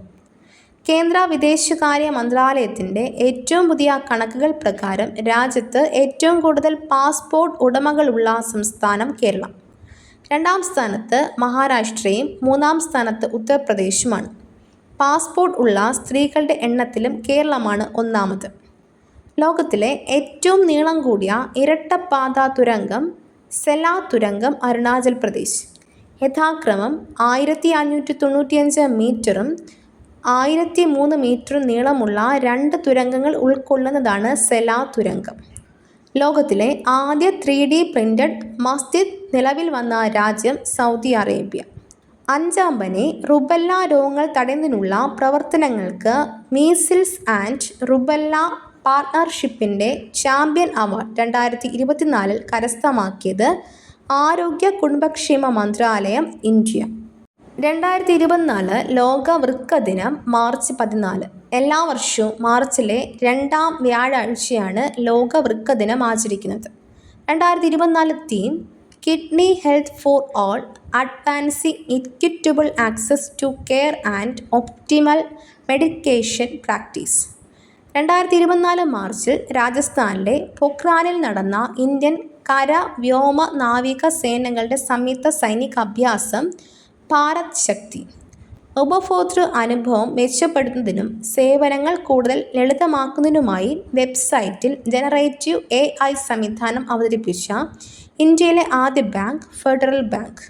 Speaker 1: കേന്ദ്ര വിദേശകാര്യ മന്ത്രാലയത്തിൻ്റെ ഏറ്റവും പുതിയ കണക്കുകൾ പ്രകാരം രാജ്യത്ത് ഏറ്റവും കൂടുതൽ പാസ്പോർട്ട് ഉടമകളുള്ള സംസ്ഥാനം കേരളം. 2ാം സ്ഥാനത്ത് മഹാരാഷ്ട്രയും 3ാം സ്ഥാനത്ത് ഉത്തർപ്രദേശുമാണ്. പാസ്പോർട്ട് ഉള്ള സ്ത്രീകളുടെ എണ്ണത്തിലും കേരളമാണ് 1ാമത്. ലോകത്തിലെ ഏറ്റവും നീളം കൂടിയ ഇരട്ടപ്പാത തുരങ്കം സെലാ തുരങ്കം അരുണാചൽ പ്രദേശ്. യഥാക്രമം 1595 മീറ്ററും 1003 മീറ്ററും നീളമുള്ള 2 തുരങ്കങ്ങൾ ഉൾക്കൊള്ളുന്നതാണ് സെലാ തുരങ്കം. ലോകത്തിലെ ആദ്യ 3D പ്രിന്റഡ് മസ്ജിദ് നിലവിൽ വന്ന രാജ്യം സൗദി അറേബ്യ. 5ാം പനി റുബെല്ല രോഗങ്ങൾ തടയുന്നതിനുള്ള പ്രവർത്തനങ്ങൾക്ക് മീസിൽസ് ആൻഡ് റുബെല്ല പാർട്ണർഷിപ്പിൻ്റെ ചാമ്പ്യൻ അവാർഡ് 2024 കരസ്ഥമാക്കിയത് ആരോഗ്യ കുടുംബക്ഷേമ മന്ത്രാലയം, ഇന്ത്യ. 2024 ലോക വൃക്ക ദിനം മാർച്ച് 14. എല്ലാ വർഷവും മാർച്ചിലെ 2ാം വ്യാഴാഴ്ചയാണ് ലോക വൃക്ക ദിനം ആചരിക്കുന്നത്. 2024 theme kidney health for all, advancing equitable access to care and optimal medication practice. 2024 മാർച്ചിൽ രാജസ്ഥാനിലെ പൊഖ്രാനിൽ നടന്ന ഇന്ത്യൻ കര, വ്യോമ, നാവിക സേനകളുടെ സംയുക്ത സൈനിക അഭ്യാസം ഭാരത് ശക്തി. ഉപഭോക്തൃ അനുഭവം മെച്ചപ്പെടുത്തുന്നതിനും സേവനങ്ങൾ കൂടുതൽ ലളിതമാക്കുന്നതിനുമായി വെബ്സൈറ്റിൽ ജനറേറ്റീവ് AI സംവിധാനം അവതരിപ്പിച്ച ഇന്ത്യയിലെ ആദ്യ ബാങ്ക് ഫെഡറൽ ബാങ്ക്.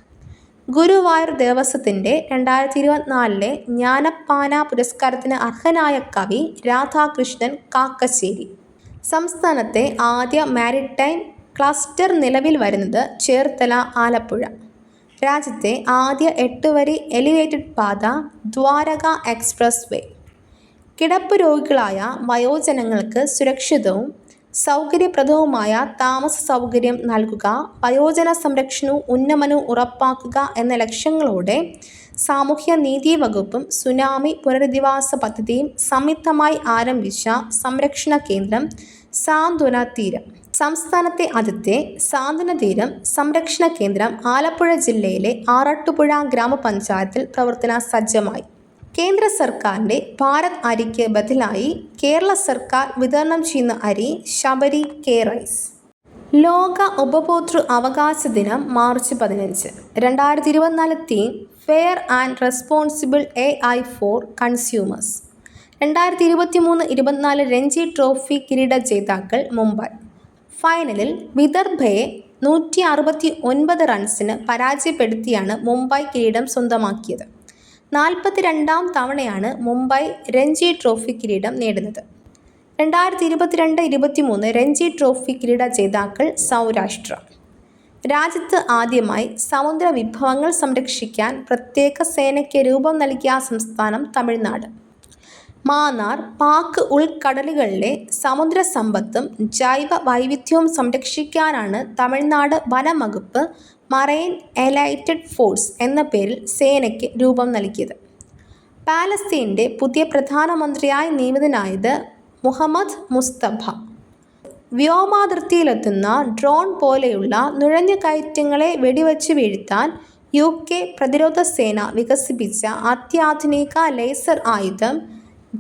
Speaker 1: ഗുരുവായൂർ ദേവസ്വത്തിൻ്റെ 2024 ജ്ഞാനപ്പാന പുരസ്കാരത്തിന് അർഹനായ കവി രാധാകൃഷ്ണൻ കാക്കശ്ശേരി. സംസ്ഥാനത്തെ ആദ്യ മാരിടൈം ക്ലസ്റ്റർ നിലവിൽ വരുന്നത് ചേർത്തല, ആലപ്പുഴ. രാജ്യത്തെ ആദ്യ 8 വരി എലിവേറ്റഡ് പാത ദ്വാരക എക്സ്പ്രസ് വേ. കിടപ്പ് രോഗികളായ വയോജനങ്ങൾക്ക് സുരക്ഷിതവും സൗകര്യപ്രദവുമായ താമസ സൗകര്യം നൽകുക, വയോജന സംരക്ഷണവും ഉന്നമനവും ഉറപ്പാക്കുക എന്ന ലക്ഷ്യങ്ങളോടെ സാമൂഹ്യനീതി വകുപ്പും സുനാമി പുനരധിവാസ പദ്ധതിയും സംയുക്തമായി ആരംഭിച്ച സംരക്ഷണ കേന്ദ്രം സാന്ത്വന തീരം. സംസ്ഥാനത്തെ ആദ്യത്തെ സാന്ത്വന തീരം സംരക്ഷണ കേന്ദ്രം ആലപ്പുഴ ജില്ലയിലെ ആറാട്ടുപുഴ ഗ്രാമപഞ്ചായത്തിൽ പ്രവർത്തന സജ്ജമായി. കേന്ദ്ര സർക്കാരിൻ്റെ ഭാരത് അരിക്ക് ബദലായി കേരള സർക്കാർ വിതരണം ചെയ്യുന്ന അരി ശബരി കെ റൈസ്. ലോക ഉപഭോക്തൃ അവകാശ ദിനം March 15. 2024 theme fair and responsible AI for consumers. 2023-24 Ranji trophy കിരീട ജേതാക്കൾ മുംബൈ. ഫൈനലിൽ വിദർഭയെ 169 റൺസിന് പരാജയപ്പെടുത്തിയാണ് മുംബൈ കിരീടം സ്വന്തമാക്കിയത്. 42ാം തവണയാണ് മുംബൈ രഞ്ജി ട്രോഫി കിരീടം നേടുന്നത്. 2022-23 രഞ്ജി ട്രോഫി കിരീട ജേതാക്കൾ സൗരാഷ്ട്ര. രാജ്യത്ത് ആദ്യമായി സമുദ്ര വിഭവങ്ങൾ സംരക്ഷിക്കാൻ പ്രത്യേക സേനയ്ക്ക് രൂപം നൽകിയ സംസ്ഥാനം തമിഴ്നാട്. മാന്നാർ, പാക് ഉൾക്കടലുകളിലെ സമുദ്ര സമ്പത്തും ജൈവ വൈവിധ്യവും സംരക്ഷിക്കാനാണ് തമിഴ്നാട് വനം വകുപ്പ് മറൈൻ എലൈറ്റഡ് ഫോഴ്സ് എന്ന പേരിൽ സേനയ്ക്ക് രൂപം നൽകിയത്. പാലസ്തീൻ്റെ പുതിയ പ്രധാനമന്ത്രിയായി നിയമിതനായത് മുഹമ്മദ് മുസ്തഫ. വ്യോമാതിർത്തിയിലെത്തുന്ന ഡ്രോൺ പോലെയുള്ള നുഴഞ്ഞുകയറ്റങ്ങളെ വെടിവച്ച് വീഴ്ത്താൻ UK പ്രതിരോധ സേന വികസിപ്പിച്ച അത്യാധുനിക ലേസർ ആയുധം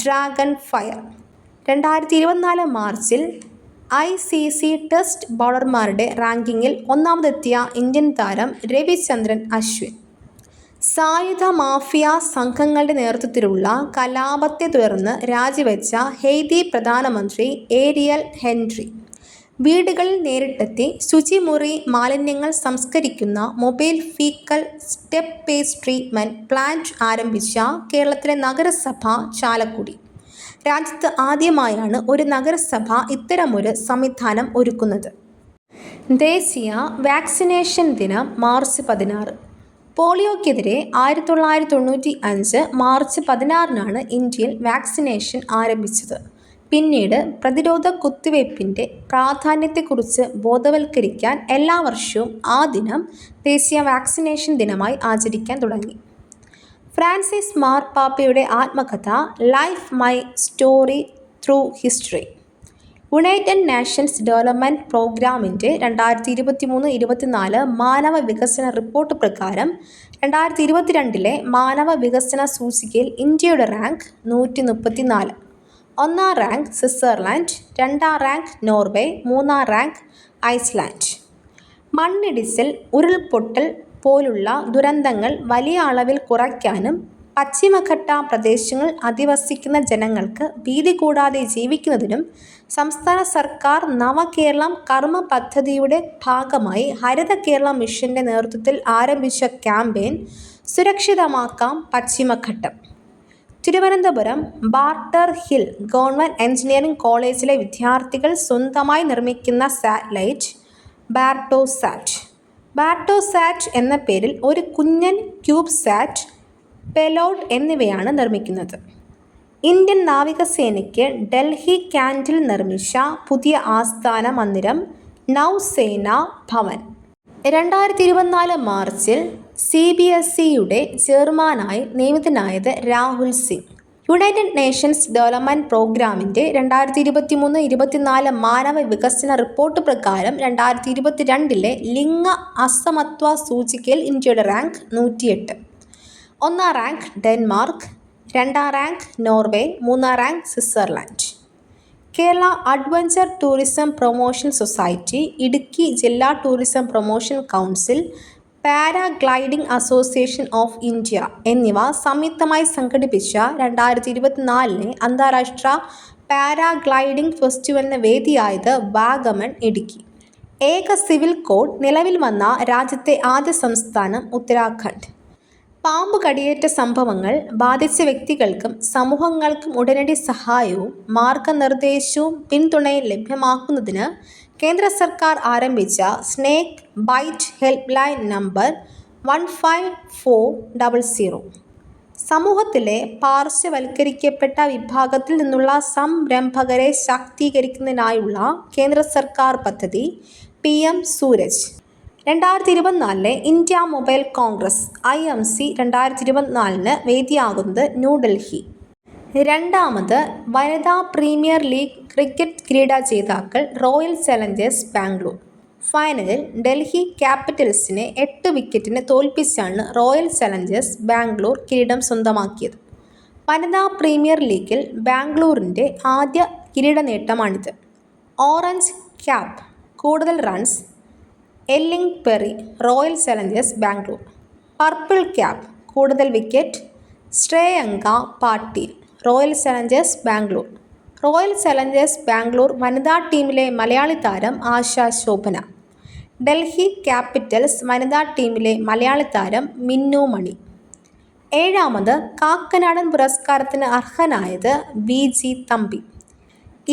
Speaker 1: ഡ്രാഗൺ ഫയർ. 2024 മാർച്ചിൽ ICC ടെസ്റ്റ് ബൗളർമാരുടെ റാങ്കിങ്ങിൽ 1ാമതെത്തിയ ഇന്ത്യൻ താരം രവിചന്ദ്രൻ അശ്വിൻ. സായുധ മാഫിയ സംഘങ്ങളുടെ നേതൃത്വത്തിലുള്ള കലാപത്തെ തുടർന്ന് രാജിവെച്ച ഹെയ്തി പ്രധാനമന്ത്രി ഏരിയൽ ഹെൻറി വീടുകളിൽ നേരിട്ടെത്തി ശുചിമുറി മാലിന്യങ്ങൾ സംസ്കരിക്കുന്ന mobile faecal step based treatment plant ആരംഭിച്ച കേരളത്തിലെ നഗരസഭ ചാലക്കുടി. രാജ്യത്ത് ആദ്യമായാണ് ഒരു നഗരസഭ ഇത്തരമൊരു സംവിധാനം ഒരുക്കുന്നത്. ദേശീയ വാക്സിനേഷൻ ദിനം മാർച്ച് 16. പോളിയോക്കെതിരെ 1995 മാർച്ച് 16 ഇന്ത്യയിൽ വാക്സിനേഷൻ ആരംഭിച്ചത്. പിന്നീട് പ്രതിരോധ കുത്തിവയ്പ്പിൻ്റെ പ്രാധാന്യത്തെക്കുറിച്ച് ബോധവൽക്കരിക്കാൻ എല്ലാ വർഷവും ആ ദിനം ദേശീയ വാക്സിനേഷൻ ദിനമായി ആചരിക്കാൻ തുടങ്ങി. ഫ്രാൻസിസ് മാർപ്പാപ്പയുടെ ആത്മകഥ life my story through history. United Nations Development പ്രോഗ്രാമിൻ്റെ 2023-24 മാനവ വികസന റിപ്പോർട്ട് പ്രകാരം 2022 മാനവ വികസന സൂചികയിൽ ഇന്ത്യയുടെ റാങ്ക് 134. ഒന്നാം റാങ്ക് സ്വിറ്റ്സർലാൻഡ്, രണ്ടാം റാങ്ക് നോർവേ, മൂന്നാം റാങ്ക് ഐസ്ലാൻഡ്. മണ്ണിടിച്ചിൽ, ഉരുൾപൊട്ടൽ പോലുള്ള ദുരന്തങ്ങൾ വലിയ അളവിൽ കുറയ്ക്കാനും പശ്ചിമഘട്ട പ്രദേശങ്ങളിൽ അധിവസിക്കുന്ന ജനങ്ങൾക്ക് ഭീതി കൂടാതെ ജീവിക്കുന്നതിനും സംസ്ഥാന സർക്കാർ നവകേരളം കർമ്മ പദ്ധതിയുടെ ഭാഗമായി ഹരിത കേരളം മിഷന്റെ നേതൃത്വത്തിൽ ആരംഭിച്ച ക്യാമ്പയിൻ സുരക്ഷിതമാക്കാം പശ്ചിമഘട്ടം. Thiruvananthapuram Barton Hill government engineering കോളേജിലെ വിദ്യാർത്ഥികൾ സ്വന്തമായി നിർമ്മിക്കുന്ന സാറ്റലൈറ്റ് ബാർട്ടോസാറ്റ് എന്ന പേരിൽ ഒരു കുഞ്ഞൻ ക്യൂബ്സാറ്റ്, പെലോഡ് എന്നിവയാണ് നിർമ്മിക്കുന്നത്. ഇന്ത്യൻ നാവികസേനയ്ക്ക് ഡൽഹി ക്യാൻറ്റിൽ നിർമ്മിച്ച പുതിയ ആസ്ഥാന മന്ദിരം നൗസേന ഭവൻ. 2024 മാർച്ചിൽ CBSEയുടെ ചെയർമാനായി നിയമിതനായത് Rahul Singh. United Nations Development പ്രോഗ്രാമിൻ്റെ 2023-24 മാനവ വികസന റിപ്പോർട്ട് പ്രകാരം 2022 ലിംഗ അസമത്വ സൂചികയിൽ ഇന്ത്യയുടെ റാങ്ക് 108. ഒന്നാം റാങ്ക് ഡെൻമാർക്ക്, രണ്ടാം റാങ്ക് നോർവേ, മൂന്നാം rank Switzerland. Kerala adventure tourism promotion society, Idukki ജില്ലാ tourism promotion council, paragliding association of India എന്നിവ സംയുക്തമായി സംഘടിപ്പിച്ച 2024 അന്താരാഷ്ട്ര പാരാഗ്ലൈഡിംഗ് ഫെസ്റ്റിവലിന് വേദിയായത് വാഗമൺ, ഇടുക്കി. ഏക സിവിൽ കോഡ് നിലവിൽ വന്ന രാജ്യത്തെ ആദ്യ സംസ്ഥാനം ഉത്തരാഖണ്ഡ്. പാമ്പ് കടിയേറ്റ സംഭവങ്ങൾ ബാധിച്ച വ്യക്തികൾക്കും സമൂഹങ്ങൾക്കും ഉടനടി സഹായവും മാർഗനിർദ്ദേശവും പിന്തുണയും ലഭ്യമാക്കുന്നതിന് കേന്ദ്ര സർക്കാർ ആരംഭിച്ച snake bite help line number 15400. സമൂഹത്തിലെ പാർശ്വവൽക്കരിക്കപ്പെട്ട വിഭാഗത്തിൽ നിന്നുള്ള സംരംഭകരെ ശാക്തീകരിക്കുന്നതിനായുള്ള കേന്ദ്ര സർക്കാർ പദ്ധതി PM Suraj. 2024 India mobile congress IMC 2024 വേദിയാകുന്നത് ന്യൂഡൽഹി. രണ്ടാമത് വനിതാ പ്രീമിയർ ലീഗ് ക്രിക്കറ്റ് കിരീട ജേതാക്കൾ റോയൽ ചലഞ്ചേഴ്സ് ബാംഗ്ലൂർ. ഫൈനലിൽ ഡൽഹി ക്യാപിറ്റൽസിനെ 8 വിക്കറ്റിന് തോൽപ്പിച്ചാണ് റോയൽ ചലഞ്ചേഴ്സ് ബാംഗ്ലൂർ കിരീടം സ്വന്തമാക്കിയത്. വനിതാ പ്രീമിയർ ലീഗിൽ ബാംഗ്ലൂരിൻ്റെ ആദ്യ കിരീട നേട്ടമാണിത്. ഓറഞ്ച് ക്യാപ്പ് കൂടുതൽ റൺസ് എല്ലിംഗ് Perry, Royal Challengers Bangalore. Purple cap കൂടുതൽ wicket Shreyanka Patil, Royal Challengers Bangalore. Royal Challengers Bangalore വനിതാ ടീമിലെ മലയാളി താരം ആശ ശോഭന. ഡൽഹി ക്യാപിറ്റൽസ് വനിതാ ടീമിലെ മലയാളി താരം മിന്നു മണി. ഏഴാമത് കാക്കനാടൻ പുരസ്കാരത്തിന് അർഹനായത് VG തമ്പി.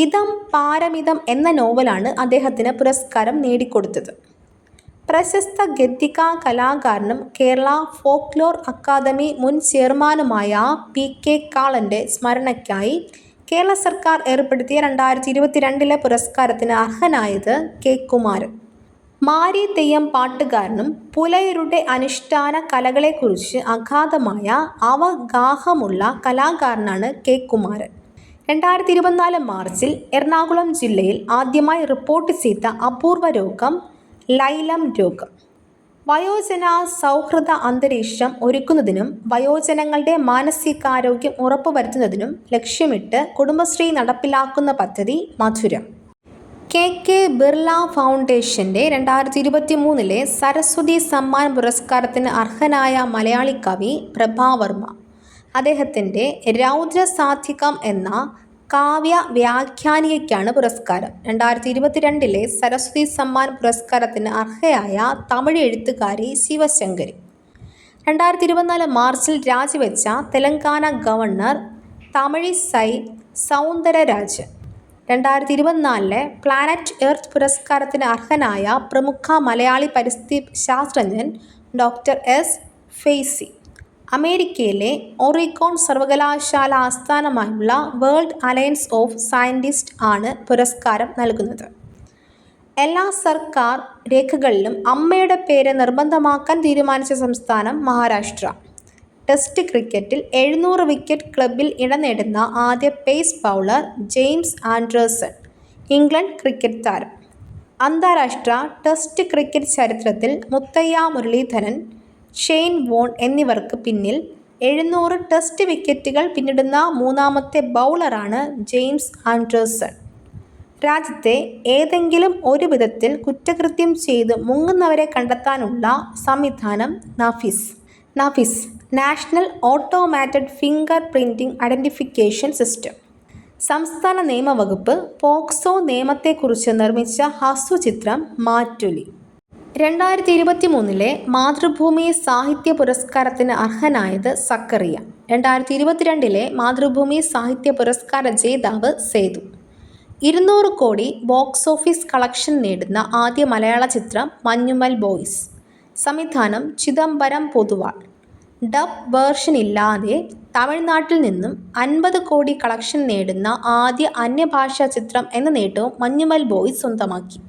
Speaker 1: ഇതം പാരമിതം എന്ന നോവലാണ് അദ്ദേഹത്തിന് പുരസ്കാരം നേടിക്കൊടുത്തത്. പ്രശസ്ത ഗദ്ദിക കലാകാരനും കേരള ഫോക്ലോർ അക്കാദമി മുൻ ചെയർമാനുമായ PK കാളൻ്റെ സ്മരണയ്ക്കായി കേരള സർക്കാർ ഏർപ്പെടുത്തിയ 2022 പുരസ്കാരത്തിന് അർഹനായത് K കുമാരൻ. മാരി തെയ്യം പാട്ടുകാരനും പുലയരുടെ അനുഷ്ഠാന കലകളെക്കുറിച്ച് അഗാധമായ അവഗാഹമുള്ള കലാകാരനാണ് K കുമാരൻ. 2024 മാർച്ചിൽ എറണാകുളം ജില്ലയിൽ ആദ്യമായി റിപ്പോർട്ട് ചെയ്ത അപൂർവ രോഗം ലൈലം രോഗം. വയോജന സൗഹൃദ അന്തരീക്ഷം ഒരുക്കുന്നതിനും വയോജനങ്ങളുടെ മാനസികാരോഗ്യം ഉറപ്പുവരുത്തുന്നതിനും ലക്ഷ്യമിട്ട് കുടുംബശ്രീ നടപ്പിലാക്കുന്ന പദ്ധതി മധുരം. KK ബിർള ഫൗണ്ടേഷൻ്റെ 2023 സരസ്വതി സമ്മാൻ പുരസ്കാരത്തിന് അർഹനായ മലയാളി കവി പ്രഭാവർമ്മ. അദ്ദേഹത്തിൻ്റെ രൗദ്രസാധികം എന്ന കാവ്യ വ്യാഖ്യാനികയ്ക്കാണ് പുരസ്കാരം. 2022 സരസ്വതി സമ്മാൻ പുരസ്കാരത്തിന് അർഹയായ തമിഴ് എഴുത്തുകാരി ശിവശങ്കരി. 2024 മാർച്ചിൽ രാജിവെച്ച Telangana governor Tamilisai Soundararajan. 2024 planet earth പുരസ്കാരത്തിന് അർഹനായ പ്രമുഖ മലയാളി പരിസ്ഥിതി ശാസ്ത്രജ്ഞൻ Dr. S. ഫെയ്സി. അമേരിക്കയിലെ ഒറിഗോൺ സർവകലാശാല ആസ്ഥാനമായുള്ള വേൾഡ് അലയൻസ് ഓഫ് സയൻറ്റിസ്റ്റ് ആണ് പുരസ്കാരം നൽകുന്നത്. എല്ലാ സർക്കാർ രേഖകളിലും അമ്മയുടെ പേര് നിർബന്ധമാക്കാൻ തീരുമാനിച്ച സംസ്ഥാനം മഹാരാഷ്ട്ര. ടെസ്റ്റ് ക്രിക്കറ്റിൽ 700 വിക്കറ്റ് ക്ലബിൽ ഇടം നേടുന്ന ആദ്യ pace bowler James Anderson, England cricket താരം. അന്താരാഷ്ട്ര ടെസ്റ്റ് ക്രിക്കറ്റ് ചരിത്രത്തിൽ മുത്തയ്യ മുരളീധരൻ, ഷെയ്ൻ വോൺ എന്നിവർക്ക് പിന്നിൽ 700 ടെസ്റ്റ് വിക്കറ്റുകൾ പിന്നിടുന്ന മൂന്നാമത്തെ ബൗളറാണ് ജെയിംസ് ആൻഡേഴ്സൺ. രാജ്യത്തെ ഏതെങ്കിലും ഒരു വിധത്തിൽ കുറ്റകൃത്യം ചെയ്ത് മുങ്ങുന്നവരെ കണ്ടെത്താനുള്ള സംവിധാനം NAFIS national automated fingerprinting identification system. സംസ്ഥാന നിയമവകുപ്പ് പോക്സോ നിയമത്തെക്കുറിച്ച് നിർമ്മിച്ച ഹ്രസ്വചിത്രം മാറ്റൊലി. 2023 മാതൃഭൂമി സാഹിത്യ പുരസ്കാരത്തിന് അർഹനായത് സക്കറിയ. 2022 മാതൃഭൂമി സാഹിത്യ പുരസ്കാര ജേതാവ് സേതു. 200 കോടി ബോക്സ് ഓഫീസ് കളക്ഷൻ നേടുന്ന ആദ്യ മലയാള ചിത്രം മഞ്ഞുമൽ ബോയ്സ്. സംവിധാനം ചിദംബരം പൊതുവാൾ. ഡബ് വേർഷൻ ഇല്ലാതെ തമിഴ്നാട്ടിൽ നിന്നും 50 കോടി കളക്ഷൻ നേടുന്ന ആദ്യ അന്യഭാഷാ ചിത്രം എന്ന നേട്ടവും മഞ്ഞുമൽ ബോയ്സ് സ്വന്തമാക്കി.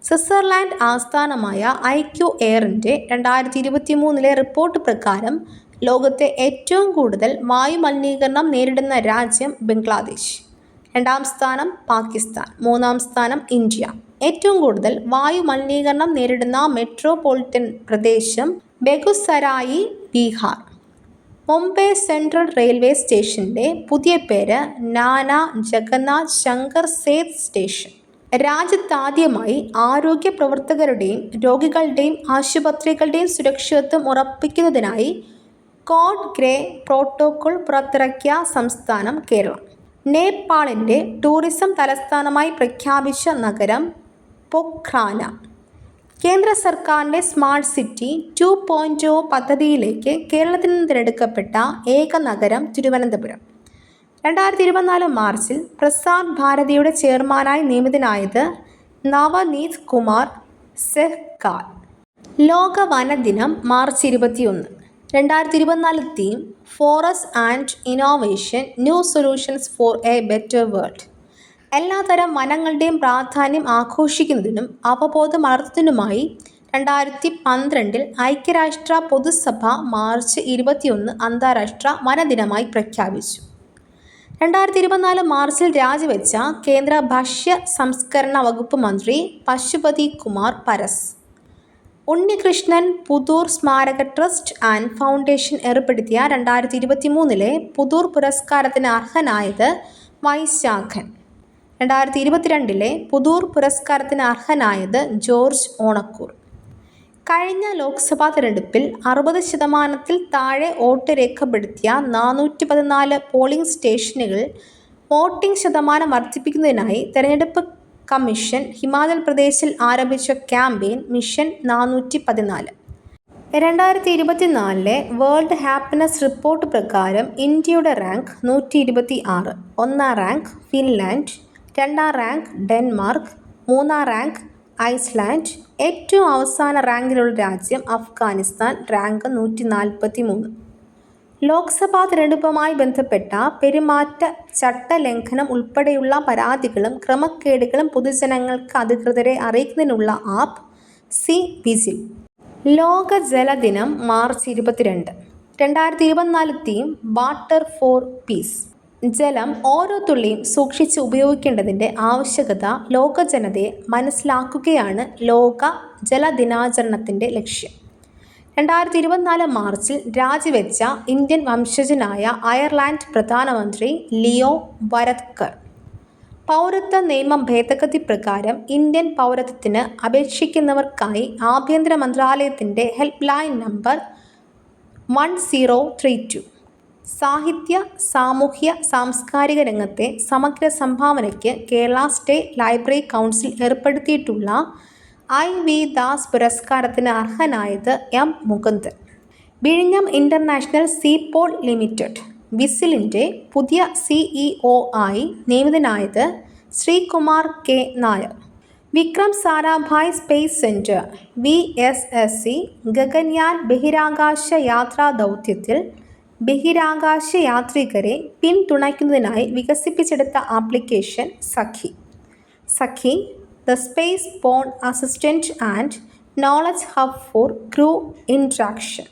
Speaker 1: സ്വിറ്റ്സർലാൻഡ് ആസ്ഥാനമായ ഐക്യു എയറിൻ്റെ 2023 റിപ്പോർട്ട് പ്രകാരം ലോകത്തെ ഏറ്റവും കൂടുതൽ വായുമലിനീകരണം നേരിടുന്ന രാജ്യം ബംഗ്ലാദേശ്. 2ാം സ്ഥാനം പാകിസ്ഥാൻ. 3ാം സ്ഥാനം ഇന്ത്യ. ഏറ്റവും കൂടുതൽ വായുമലിനീകരണം നേരിടുന്ന മെട്രോപൊളിറ്റൻ പ്രദേശം ബെഗുസരായി, ബീഹാർ. മുംബൈ സെൻട്രൽ റെയിൽവേ സ്റ്റേഷൻ്റെ പുതിയ പേര് നാനാ ജഗന്നാഥ് ശങ്കർ സേത് സ്റ്റേഷൻ. രാജ്യത്താദ്യമായി ആരോഗ്യ പ്രവർത്തകരുടെയും രോഗികളുടെയും ആശുപത്രികളുടെയും സുരക്ഷിതത്വം ഉറപ്പിക്കുന്നതിനായി കോഡ് ഗ്രേ പ്രോട്ടോക്കോൾ പുറത്തിറക്കിയ സംസ്ഥാനം കേരളം. നേപ്പാളിൻ്റെ ടൂറിസം തലസ്ഥാനമായി പ്രഖ്യാപിച്ച നഗരം പൊഖ്രാന. കേന്ദ്ര സർക്കാരിൻ്റെ സ്മാർട്ട് സിറ്റി 2.0 പദ്ധതിയിലേക്ക് കേരളത്തിൽ നിന്ന് തിരഞ്ഞെടുക്കപ്പെട്ട ഏക നഗരം തിരുവനന്തപുരം. 2024 മാർച്ചിൽ പ്രസാർ ഭാരതിയുടെ ചെയർമാനായി നിയമിതനായത് നവനീത് കുമാർ സെഹ്ഗാൽ. ലോക വനദിനം March 21. 2024 theme forest and innovation, new solutions for a better world. എല്ലാത്തരം വനങ്ങളുടെയും പ്രാധാന്യം ആഘോഷിക്കുന്നതിനും അവബോധം വളർത്തുന്നതിനുമായി 2012 ഐക്യരാഷ്ട്ര പൊതുസഭ മാർച്ച് 21 അന്താരാഷ്ട്ര വനദിനമായി പ്രഖ്യാപിച്ചു. 2024 മാർച്ചിൽ രാജിവെച്ച കേന്ദ്ര ഭക്ഷ്യ സംസ്കരണ വകുപ്പ് മന്ത്രി പശുപതി കുമാർ പരസ്. ഉണ്ണികൃഷ്ണൻ പുതൂർ സ്മാരക ട്രസ്റ്റ് ആൻഡ് ഫൗണ്ടേഷൻ ഏർപ്പെടുത്തിയ 2023 പുതൂർ പുരസ്കാരത്തിന് അർഹനായത് വൈശാഖൻ. 2022 പുതൂർ പുരസ്കാരത്തിന് അർഹനായത് ജോർജ് ഓണക്കൂർ. കഴിഞ്ഞ ലോക്സഭാ തെരഞ്ഞെടുപ്പിൽ 60% താഴെ വോട്ട് രേഖപ്പെടുത്തിയ 414 പോളിംഗ് സ്റ്റേഷനുകളിൽ വോട്ടിംഗ് ശതമാനം വർദ്ധിപ്പിക്കുന്നതിനായി തെരഞ്ഞെടുപ്പ് കമ്മീഷൻ ഹിമാചൽ പ്രദേശിൽ ആരംഭിച്ച campaign mission 414. 2024 world happiness report പ്രകാരം ഇന്ത്യയുടെ rank 126. 1ാം rank Finland, 2ാം rank Denmark, 3ാം rank Iceland. ഏറ്റവും അവസാന റാങ്കിലുള്ള രാജ്യം അഫ്ഗാനിസ്ഥാൻ, റാങ്ക് 143. ലോക്സഭാ തിരഞ്ഞെടുപ്പുമായി ബന്ധപ്പെട്ട പെരുമാറ്റ ചട്ടലംഘനം ഉൾപ്പെടെയുള്ള പരാതികളും ക്രമക്കേടുകളും പൊതുജനങ്ങൾക്ക് അധികൃതരെ അറിയിക്കുന്നതിനുള്ള ആപ്പ് സി വിജിൽ. ലോക ജലദിനം March 22. 2024 theme water for peace. ജലം ഓരോ തുള്ളിയും സൂക്ഷിച്ച് ഉപയോഗിക്കേണ്ടതിൻ്റെ ആവശ്യകത ലോക ജനതയെ മനസ്സിലാക്കുകയാണ് ലോക ജലദിനാചരണത്തിൻ്റെ ലക്ഷ്യം. 2024 മാർച്ചിൽ രാജിവെച്ച ഇന്ത്യൻ വംശജനായ അയർലാൻഡ് പ്രധാനമന്ത്രി ലിയോ വരദ്കർ. പൗരത്വ നിയമം ഭേദഗതി പ്രകാരം ഇന്ത്യൻ പൗരത്വത്തിന് അപേക്ഷിക്കുന്നവർക്കായി ആഭ്യന്തര മന്ത്രാലയത്തിൻ്റെ ഹെൽപ്പ് ലൈൻ നമ്പർ 1032. സാഹിത്യ, സാമൂഹ്യ, സാംസ്കാരിക രംഗത്തെ സമഗ്ര സംഭാവനയ്ക്ക് കേരള സ്റ്റേറ്റ് ലൈബ്രറി കൗൺസിൽ ഏർപ്പെടുത്തിയിട്ടുള്ള IV ദാസ് പുരസ്കാരത്തിന് അർഹനായത് M. മുകുന്ദൻ. വിഴിഞ്ഞം ഇൻ്റർനാഷണൽ സീപോർട്ട് ലിമിറ്റഡ് വിസിലിൻ്റെ പുതിയ CEO ആയി നിയമിതനായത് Sreekumar K. Nair. Vikram Sarabhai space centre VSSC Gaganyaan ബഹിരാകാശ യാത്രാ ദൗത്യത്തിൽ ബഹിരാകാശ യാത്രികരെ പിന്തുണയ്ക്കുന്നതിനായി വികസിപ്പിച്ചെടുത്ത application Sakhi the space born assistant and knowledge hub for crew interaction.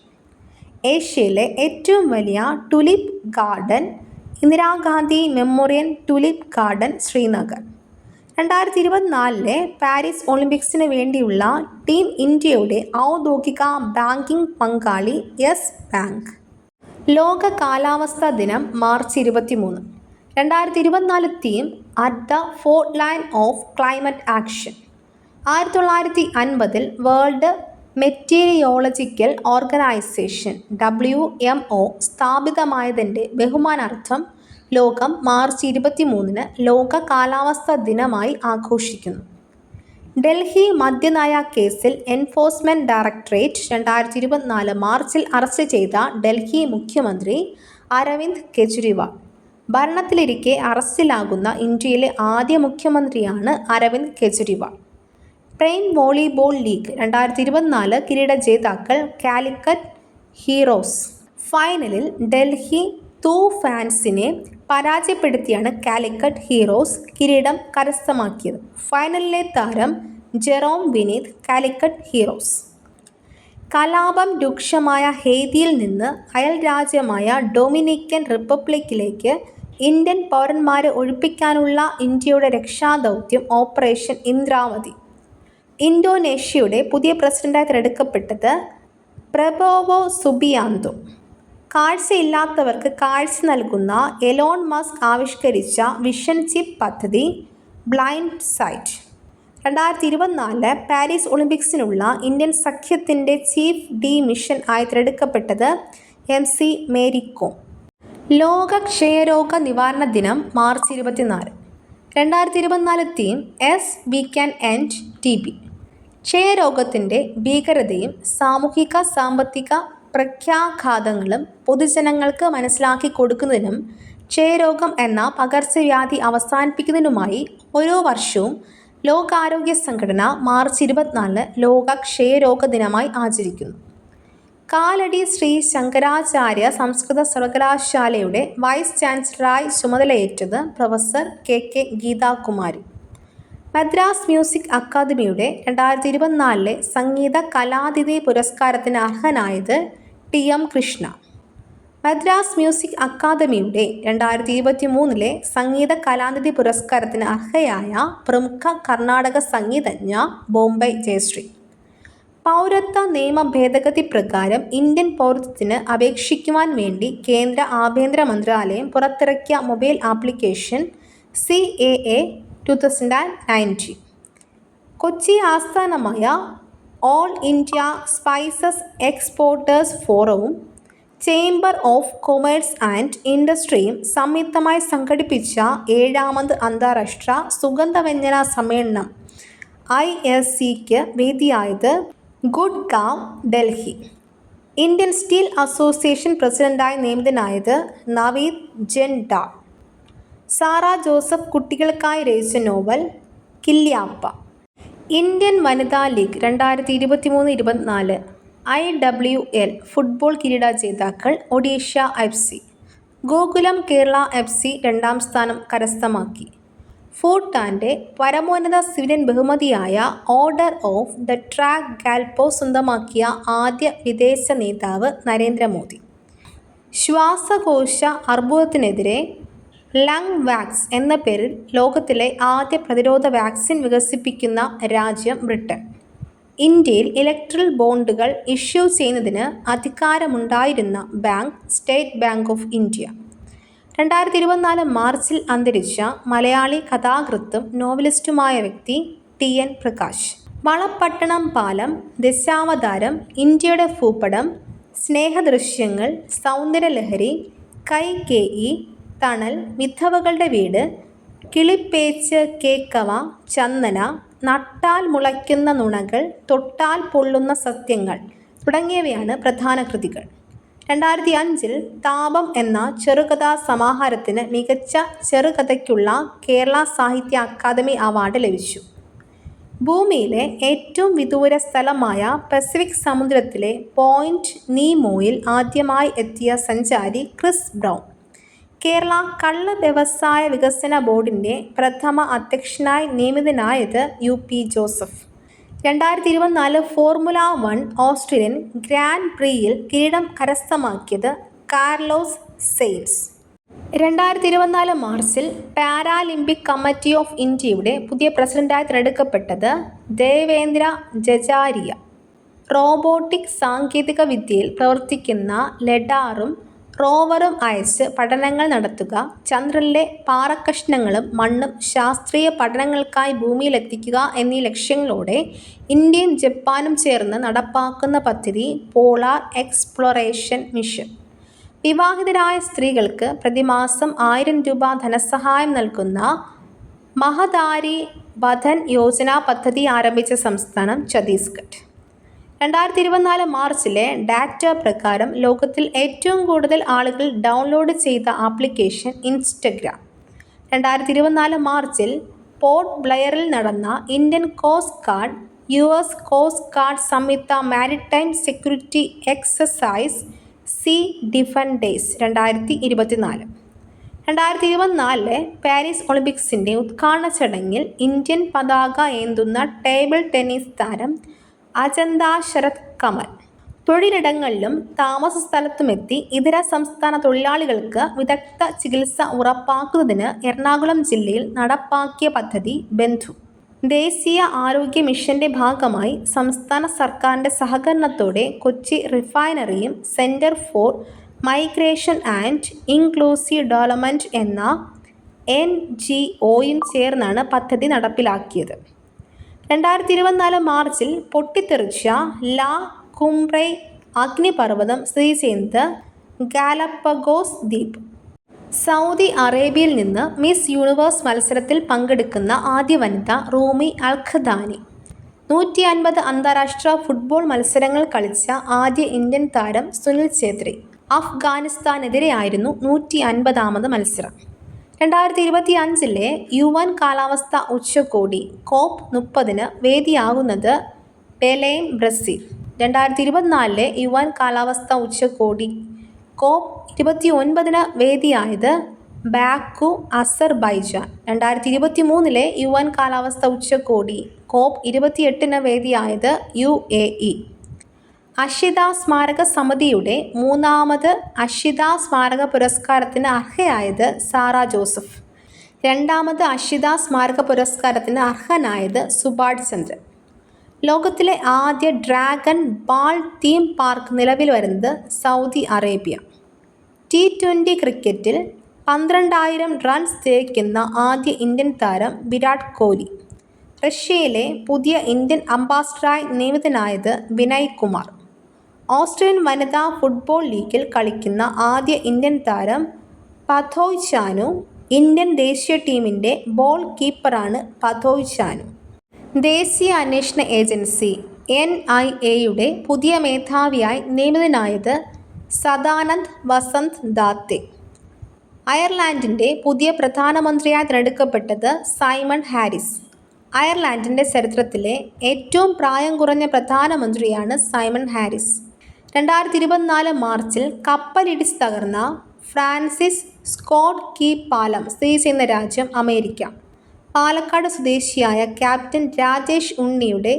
Speaker 1: ഏഷ്യയിലെ ഏറ്റവും വലിയ tulip garden Indira Gandhi memorial tulip garden, Srinagar. 2024 Paris ഒളിമ്പിക്സിന് വേണ്ടിയുള്ള ടീം ഇന്ത്യയുടെ ഔദ്യോഗിക ബാങ്കിംഗ് പങ്കാളി യെസ് ബാങ്ക്. ലോക കാലാവസ്ഥാ ദിനം March 23. 2024 theme at the fourth line of climate action. 1950 world meteorological organisation WMO സ്ഥാപിതമായതിൻ്റെ ബഹുമാനാർത്ഥം ലോകം മാർച്ച് 23 ലോക കാലാവസ്ഥാ ദിനമായി ആഘോഷിക്കുന്നു. ഡൽഹി മദ്യനയ കേസിൽ എൻഫോഴ്സ്മെന്റ് ഡയറക്ടറേറ്റ് 2024 മാർച്ചിൽ അറസ്റ്റ് ചെയ്ത ഡൽഹി മുഖ്യമന്ത്രി അരവിന്ദ് കെജ്രിവാൾ. ഭരണത്തിലിരിക്കെ അറസ്റ്റിലാകുന്ന ഇന്ത്യയിലെ ആദ്യ മുഖ്യമന്ത്രിയാണ് അരവിന്ദ് കെജ്രിവാൾ. ട്രെയിൻ വോളിബോൾ ലീഗ് 2024 കിരീട ജേതാക്കൾ കാലിക്കറ്റ് ഹീറോസ്. ഫൈനലിൽ ഡൽഹി തൂഫാൻസിനെ പരാജയപ്പെടുത്തിയാണ് കാലിക്കറ്റ് ഹീറോസ് കിരീടം കരസ്ഥമാക്കിയത്. ഫൈനലിലെ താരം ജെറോം വിനീത്, കാലിക്കറ്റ് ഹീറോസ്. കലാപം രൂക്ഷമായ ഹെയ്തിയിൽ നിന്ന് അയൽ രാജ്യമായ ഡൊമിനിക്കൻ റിപ്പബ്ലിക്കിലേക്ക് ഇന്ത്യൻ പൗരന്മാരെ ഒഴിപ്പിക്കാനുള്ള ഇന്ത്യയുടെ രക്ഷാദൗത്യം ഓപ്പറേഷൻ ഇന്ദ്രാവതി. ഇന്തോനേഷ്യയുടെ പുതിയ പ്രസിഡന്റായി തിരഞ്ഞെടുക്കപ്പെട്ടത് പ്രബോവോ സുബിയാന്തോ. കാഴ്ചയില്ലാത്തവർക്ക് കാഴ്ച നൽകുന്ന എലോൺ മസ്ക് ആവിഷ്കരിച്ച വിഷൻ ചിപ്പ് പദ്ധതി ബ്ലൈൻഡ് സൈറ്റ്. 2024 പാരീസ് ഒളിമ്പിക്സിനുള്ള ഇന്ത്യൻ സഖ്യത്തിൻ്റെ ചീഫ് ഡി മിഷൻ ആയി തിരഞ്ഞെടുക്കപ്പെട്ടത് MC മേരി കോം. ലോക ക്ഷയരോഗ നിവാരണ ദിനം March 24. 2024 theme yes we can end TB. ക്ഷയരോഗത്തിൻ്റെ ഭീകരതയും സാമൂഹിക സാമ്പത്തിക പ്രത്യാഘാതങ്ങളും പൊതുജനങ്ങൾക്ക് മനസ്സിലാക്കി കൊടുക്കുന്നതിനും ക്ഷയരോഗം എന്ന പകർച്ചവ്യാധി അവസാനിപ്പിക്കുന്നതിനുമായി ഓരോ വർഷവും ലോകാരോഗ്യ സംഘടന മാർച്ച് 24 ലോക ക്ഷയരോഗ ദിനമായി ആചരിക്കുന്നു. കാലടി ശ്രീ ശങ്കരാചാര്യ സംസ്കൃത സർവകലാശാലയുടെ വൈസ് ചാൻസലറായി ചുമതലയേറ്റത് professor KK Geethakumari. Madras music അക്കാദമിയുടെ 2024 സംഗീത കലാതിഥി പുരസ്കാരത്തിന് അർഹനായത് TM കൃഷ്ണ. മദ്രാസ് മ്യൂസിക് അക്കാദമിയുടെ 2023 സംഗീത കലാനിധി പുരസ്കാരത്തിന് അർഹയായ പ്രമുഖ കർണാടക സംഗീതജ്ഞ ബോംബെ ജയശ്രീ. പൗരത്വ നിയമ ഭേദഗതി പ്രകാരം ഇന്ത്യൻ പൗരത്വത്തിന് അപേക്ഷിക്കുവാൻ വേണ്ടി കേന്ദ്ര ആഭ്യന്തര മന്ത്രാലയം പുറത്തിറക്കിയ മൊബൈൽ ആപ്ലിക്കേഷൻ CAA 2019. കൊച്ചി ആസ്ഥാനമായ ഓൾ ഇന്ത്യ സ്പൈസസ് എക്സ്പോർട്ടേഴ്സ് ഫോറവും ചേംബർ ഓഫ് കൊമേഴ്സ് ആൻഡ് ഇൻഡസ്ട്രിയും സംയുക്തമായി സംഘടിപ്പിച്ച 7ാമത് അന്താരാഷ്ട്ര സുഗന്ധവ്യഞ്ജന സമ്മേളനം ISCക്ക് വേദിയായത് Gurgaon, Delhi. Indian steel association പ്രസിഡന്റായി നിയമിതനായത് നവീദ് ജൻഡാർ. സാറ ജോസഫ് കുട്ടികൾക്കായി രചിച്ച നോവൽ കില്യാപ്പ. ഇന്ത്യൻ വനിതാ ലീഗ് 2023-24 IWL ഫുട്ബോൾ കിരീട ജേതാക്കൾ ഒഡീഷ FC. ഗോകുലം കേരള FC 2ാം സ്ഥാനം കരസ്ഥമാക്കി. ഭൂട്ടാൻ്റെ പരമോന്നത സിവിലിയൻ ബഹുമതിയായ order of the track Gyalpo സ്വന്തമാക്കിയ ആദ്യ വിദേശ നേതാവ് നരേന്ദ്രമോദി. ശ്വാസകോശ അർബുദത്തിനെതിരെ ലങ് വാക്സ് എന്ന പേരിൽ ലോകത്തിലെ ആദ്യ പ്രതിരോധ വാക്സിൻ വികസിപ്പിക്കുന്ന രാജ്യം ബ്രിട്ടൻ. ഇന്ത്യയിൽ ഇലക്ട്രൽ ബോണ്ടുകൾ ഇഷ്യൂ ചെയ്യുന്നതിന് അധികാരമുണ്ടായിരുന്ന bank state bank of India. 2024 മാർച്ചിൽ അന്തരിച്ച മലയാളി കഥാകൃത്തും നോവലിസ്റ്റുമായ വ്യക്തി TN പ്രകാശ്. വളപട്ടണം പാലം, ദശാവതാരം, ഇന്ത്യയുടെ ഭൂപടം, സ്നേഹദൃശ്യങ്ങൾ, സൗന്ദര്യലഹരി, കൈകേയി, തണൽ, വിധവകളുടെ വീട്, കിളിപ്പേച്ച് കേക്കവ, ചന്ദന, നട്ടാൽ മുളയ്ക്കുന്ന നുണകൾ, തൊട്ടാൽ പൊള്ളുന്ന സത്യങ്ങൾ തുടങ്ങിയവയാണ് പ്രധാന കൃതികൾ. 2005 താപം എന്ന ചെറുകഥാ സമാഹാരത്തിന് മികച്ച ചെറുകഥയ്ക്കുള്ള കേരള സാഹിത്യ അക്കാദമി അവാർഡ് ലഭിച്ചു. ഭൂമിയിലെ ഏറ്റവും വിദൂര സ്ഥലമായ പസഫിക് സമുദ്രത്തിലെ പോയിന്റ് നീമോയിൽ ആദ്യമായി എത്തിയ സഞ്ചാരി ക്രിസ് ബ്രൗൺ. കേരള കള്ള് വ്യവസായ വികസന ബോർഡിൻ്റെ പ്രഥമ അധ്യക്ഷനായി നിയമിതനായത് UP Joseph. 2024 formula 1 Australian grand പ്രിയിൽ കിരീടം കരസ്ഥമാക്കിയത് കാർലോസ് സെയിൻസ്. 2024 മാർച്ചിൽ പാരാലിമ്പിക് കമ്മിറ്റി ഓഫ് ഇന്ത്യയുടെ പുതിയ പ്രസിഡന്റായി തിരഞ്ഞെടുക്കപ്പെട്ടത് ദേവേന്ദ്ര ജജാരിയ. റോബോട്ടിക് സാങ്കേതിക വിദ്യയിൽ പ്രവർത്തിക്കുന്ന ലെഡാറും റോവറും അയച്ച് പഠനങ്ങൾ നടത്തുക, ചന്ദ്രനിലെ പാറക്കഷണങ്ങളും മണ്ണും ശാസ്ത്രീയ പഠനങ്ങൾക്കായി ഭൂമിയിലെത്തിക്കുക എന്നീ ലക്ഷ്യങ്ങളോടെ ഇന്ത്യയും ജപ്പാനും ചേർന്ന് നടപ്പാക്കുന്ന പദ്ധതി പോളാർ എക്സ്പ്ലോറേഷൻ മിഷൻ. വിവാഹിതരായ സ്ത്രീകൾക്ക് പ്രതിമാസം 1000 രൂപ ധനസഹായം നൽകുന്ന മഹദാരി വധൻ യോജന പദ്ധതി ആരംഭിച്ച സംസ്ഥാനം ഛത്തീസ്ഗഡ്. 2024 മാർച്ചിലെ ഡാറ്റ പ്രകാരം ലോകത്തിൽ ഏറ്റവും കൂടുതൽ ആളുകൾ ഡൗൺലോഡ് ചെയ്ത ആപ്ലിക്കേഷൻ ഇൻസ്റ്റഗ്രാം. 2024 മാർച്ചിൽ പോർട്ട് ബ്ലെയറിൽ നടന്ന Indian coast guard US coast guard സംയുക്ത maritime security exercise sea defenders 2024. 2024 Paris ഒളിമ്പിക്സിൻ്റെ ഉദ്ഘാടന ചടങ്ങിൽ ഇന്ത്യൻ പതാക ഏന്തുന്ന ടേബിൾ ടെന്നീസ് താരം അജന്ത ശരത് കമൽ തൊഴിലിടങ്ങളിലും താമസ സ്ഥലത്തുമെത്തി ഇതര സംസ്ഥാന തൊഴിലാളികൾക്ക് വിദഗ്ധ ചികിത്സ ഉറപ്പാക്കുന്നതിന് എറണാകുളം ജില്ലയിൽ നടപ്പാക്കിയ പദ്ധതി ബന്ധു. ദേശീയ ആരോഗ്യ മിഷന്റെ ഭാഗമായി സംസ്ഥാന സർക്കാരിൻ്റെ സഹകരണത്തോടെ കൊച്ചി റിഫൈനറിയും centre for migration and inclusive development എന്ന NGOയും ചേർന്നാണ് പദ്ധതി നടപ്പിലാക്കിയത്. 2024 മാർച്ചിൽ പൊട്ടിത്തെറിച്ച ലാ കുംബ്രെ അഗ്നിപർവ്വതം സ്ഥിതി ചെയ്യുന്നത് ഗാലപ്പഗോസ് ദ്വീപ്. സൗദി അറേബ്യയിൽ നിന്ന് മിസ് യൂണിവേഴ്സ് മത്സരത്തിൽ പങ്കെടുക്കുന്ന ആദ്യ വനിത റൂമി അൽഖദാനി. 150 അന്താരാഷ്ട്ര ഫുട്ബോൾ മത്സരങ്ങൾ കളിച്ച ആദ്യ ഇന്ത്യൻ താരം സുനിൽ ഛേത്രി. അഫ്ഗാനിസ്ഥാനെതിരെയായിരുന്നു 150ാമത് മത്സരം. 2025 UN കാലാവസ്ഥാ ഉച്ചകോടി COP30 വേദിയാകുന്നത് ബെലേം, ബ്രസീൽ. 2024 UN കാലാവസ്ഥാ ഉച്ചകോടി COP29 വേദിയായത് ബാക്കു, അസർബൈജാൻ. 2023 UN കാലാവസ്ഥാ ഉച്ചകോടി COP28 വേദിയായത് UAE. അഷിത സ്മാരക സമിതിയുടെ 3ാമത് അഷിത സ്മാരക പുരസ്കാരത്തിന് അർഹയായത് സാറ ജോസഫ്. 2ാമത് അഷിത സ്മാരക പുരസ്കാരത്തിന് അർഹനായത് സുഭാഷ് ചന്ദ്രൻ. ലോകത്തിലെ ആദ്യ ഡ്രാഗൺ ബാൾ തീം പാർക്ക് നിലവിൽ വരുന്നത് സൗദി അറേബ്യ. T20 ക്രിക്കറ്റിൽ 12,000 റൺസ് തികയ്ക്കുന്ന ആദ്യ ഇന്ത്യൻ താരം വിരാട് കോഹ്ലി. റഷ്യയിലെ പുതിയ ഇന്ത്യൻ അംബാസഡറായി നിയമിതനായത് വിനയ് കുമാർ. ഓസ്ട്രേലിയൻ വനിതാ ഫുട്ബോൾ ലീഗിൽ കളിക്കുന്ന ആദ്യ ഇന്ത്യൻ താരം പഥോയ് ചാനു. ഇന്ത്യൻ ദേശീയ ടീമിൻ്റെ ബോൾ കീപ്പറാണ് പഥോയ് ചാനു. ദേശീയ അന്വേഷണ ഏജൻസി NIAയുടെ പുതിയ മേധാവിയായി നിയമിതനായത് സദാനന്ദ് വസന്ത് ദാത്തെ. അയർലാൻഡിൻ്റെ പുതിയ പ്രധാനമന്ത്രിയായി തിരഞ്ഞെടുക്കപ്പെട്ടത് സൈമൺ ഹാരിസ്. അയർലാൻഡിൻ്റെ ചരിത്രത്തിലെ ഏറ്റവും പ്രായം കുറഞ്ഞ പ്രധാനമന്ത്രിയാണ് സൈമൺ ഹാരിസ്. 2024 മാർച്ചിൽ കപ്പലിടിച്ച് തകർന്ന ഫ്രാൻസിസ് സ്കോട്ട് കീ പാലം സ്ഥിതി ചെയ്യുന്ന രാജ്യം അമേരിക്ക. പാലക്കാട് സ്വദേശിയായ ക്യാപ്റ്റൻ രാജേഷ് ഉണ്ണിയുടെ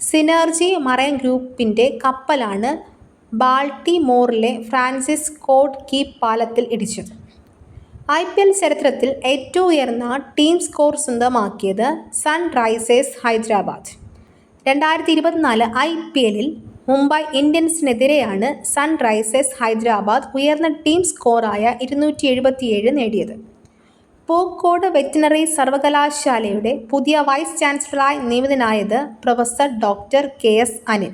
Speaker 1: സിനർജി മറൈൻ ഗ്രൂപ്പിൻ്റെ കപ്പലാണ് ബാൾട്ടിമോറിലെ ഫ്രാൻസിസ് സ്കോട്ട് കീ പാലത്തിൽ ഇടിച്ചത്. IPL ചരിത്രത്തിൽ ഏറ്റവും ഉയർന്ന ടീം സ്കോർ സ്വന്തമാക്കിയത് സൺറൈസേഴ്സ് ഹൈദരാബാദ്. 2024 IPLൽ മുംബൈ ഇന്ത്യൻസിനെതിരെയാണ് സൺറൈസേഴ്സ് ഹൈദരാബാദ് ഉയർന്ന ടീം സ്കോറായ 277 നേടിയത്. പൂക്കോട് വെറ്റിനറി സർവകലാശാലയുടെ പുതിയ വൈസ് ചാൻസലറായി നിയമിതനായത് professor doctor KS Anil.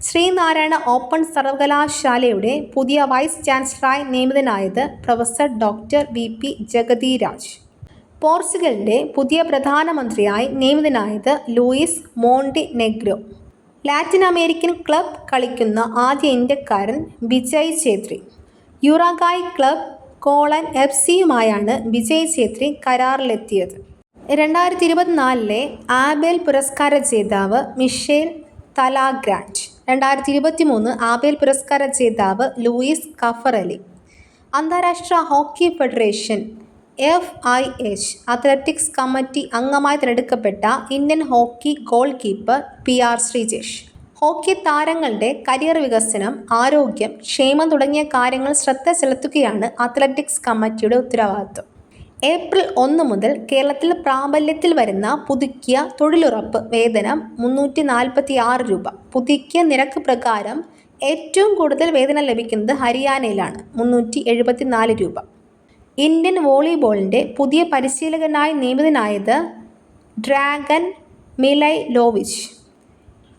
Speaker 1: Sreenarayana open സർവകലാശാലയുടെ പുതിയ വൈസ് ചാൻസലറായി നിയമിതനായത് പ്രൊഫസർ ഡോക്ടർ VP ജഗതിരാജ്. പോർച്ചുഗലിൻ്റെ പുതിയ പ്രധാനമന്ത്രിയായി നിയമിതനായത് Luis Montenegro. Latin American club കളിക്കുന്ന ആദ്യ ഇന്ത്യക്കാരൻ Vijay Chhetri. Uruguay club colon FC-യുമായാണ് Vijay Chhetri കരാറിലെത്തിയത്. 2024 Abel പുരസ്കാര ജേതാവ് മിഷേൽ തലാഗ്രാൻഡ്. 2023 ആബേൽ പുരസ്കാര ജേതാവ് ലൂയിസ് കഫറലി. അന്താരാഷ്ട്ര hockey federation FIH athletics committee അംഗമായി തിരഞ്ഞെടുക്കപ്പെട്ട Indian hockey goal keeper PR Sreejesh. Hockey താരങ്ങളുടെ കരിയർ വികസനം, ആരോഗ്യം, ക്ഷേമം തുടങ്ങിയ കാര്യങ്ങൾ ശ്രദ്ധ ചെലുത്തുകയാണ് അത്ലറ്റിക്സ് കമ്മിറ്റിയുടെ ഉത്തരവാദിത്വം. ഏപ്രിൽ 1 മുതൽ കേരളത്തിൽ പ്രാബല്യത്തിൽ വരുന്ന പുതുക്കിയ തൊഴിലുറപ്പ് വേതനം 346 രൂപ. പുതുക്കിയ നിരക്ക് പ്രകാരം ഏറ്റവും കൂടുതൽ വേതനം ലഭിക്കുന്നത് ഹരിയാനയിലാണ്, 374 രൂപ. ഇന്ത്യൻ വോളിബോളിൻ്റെ പുതിയ പരിശീലകനായി നിയമിതനായത് ഡ്രാഗൻ മിലൈലോവിച്ച്.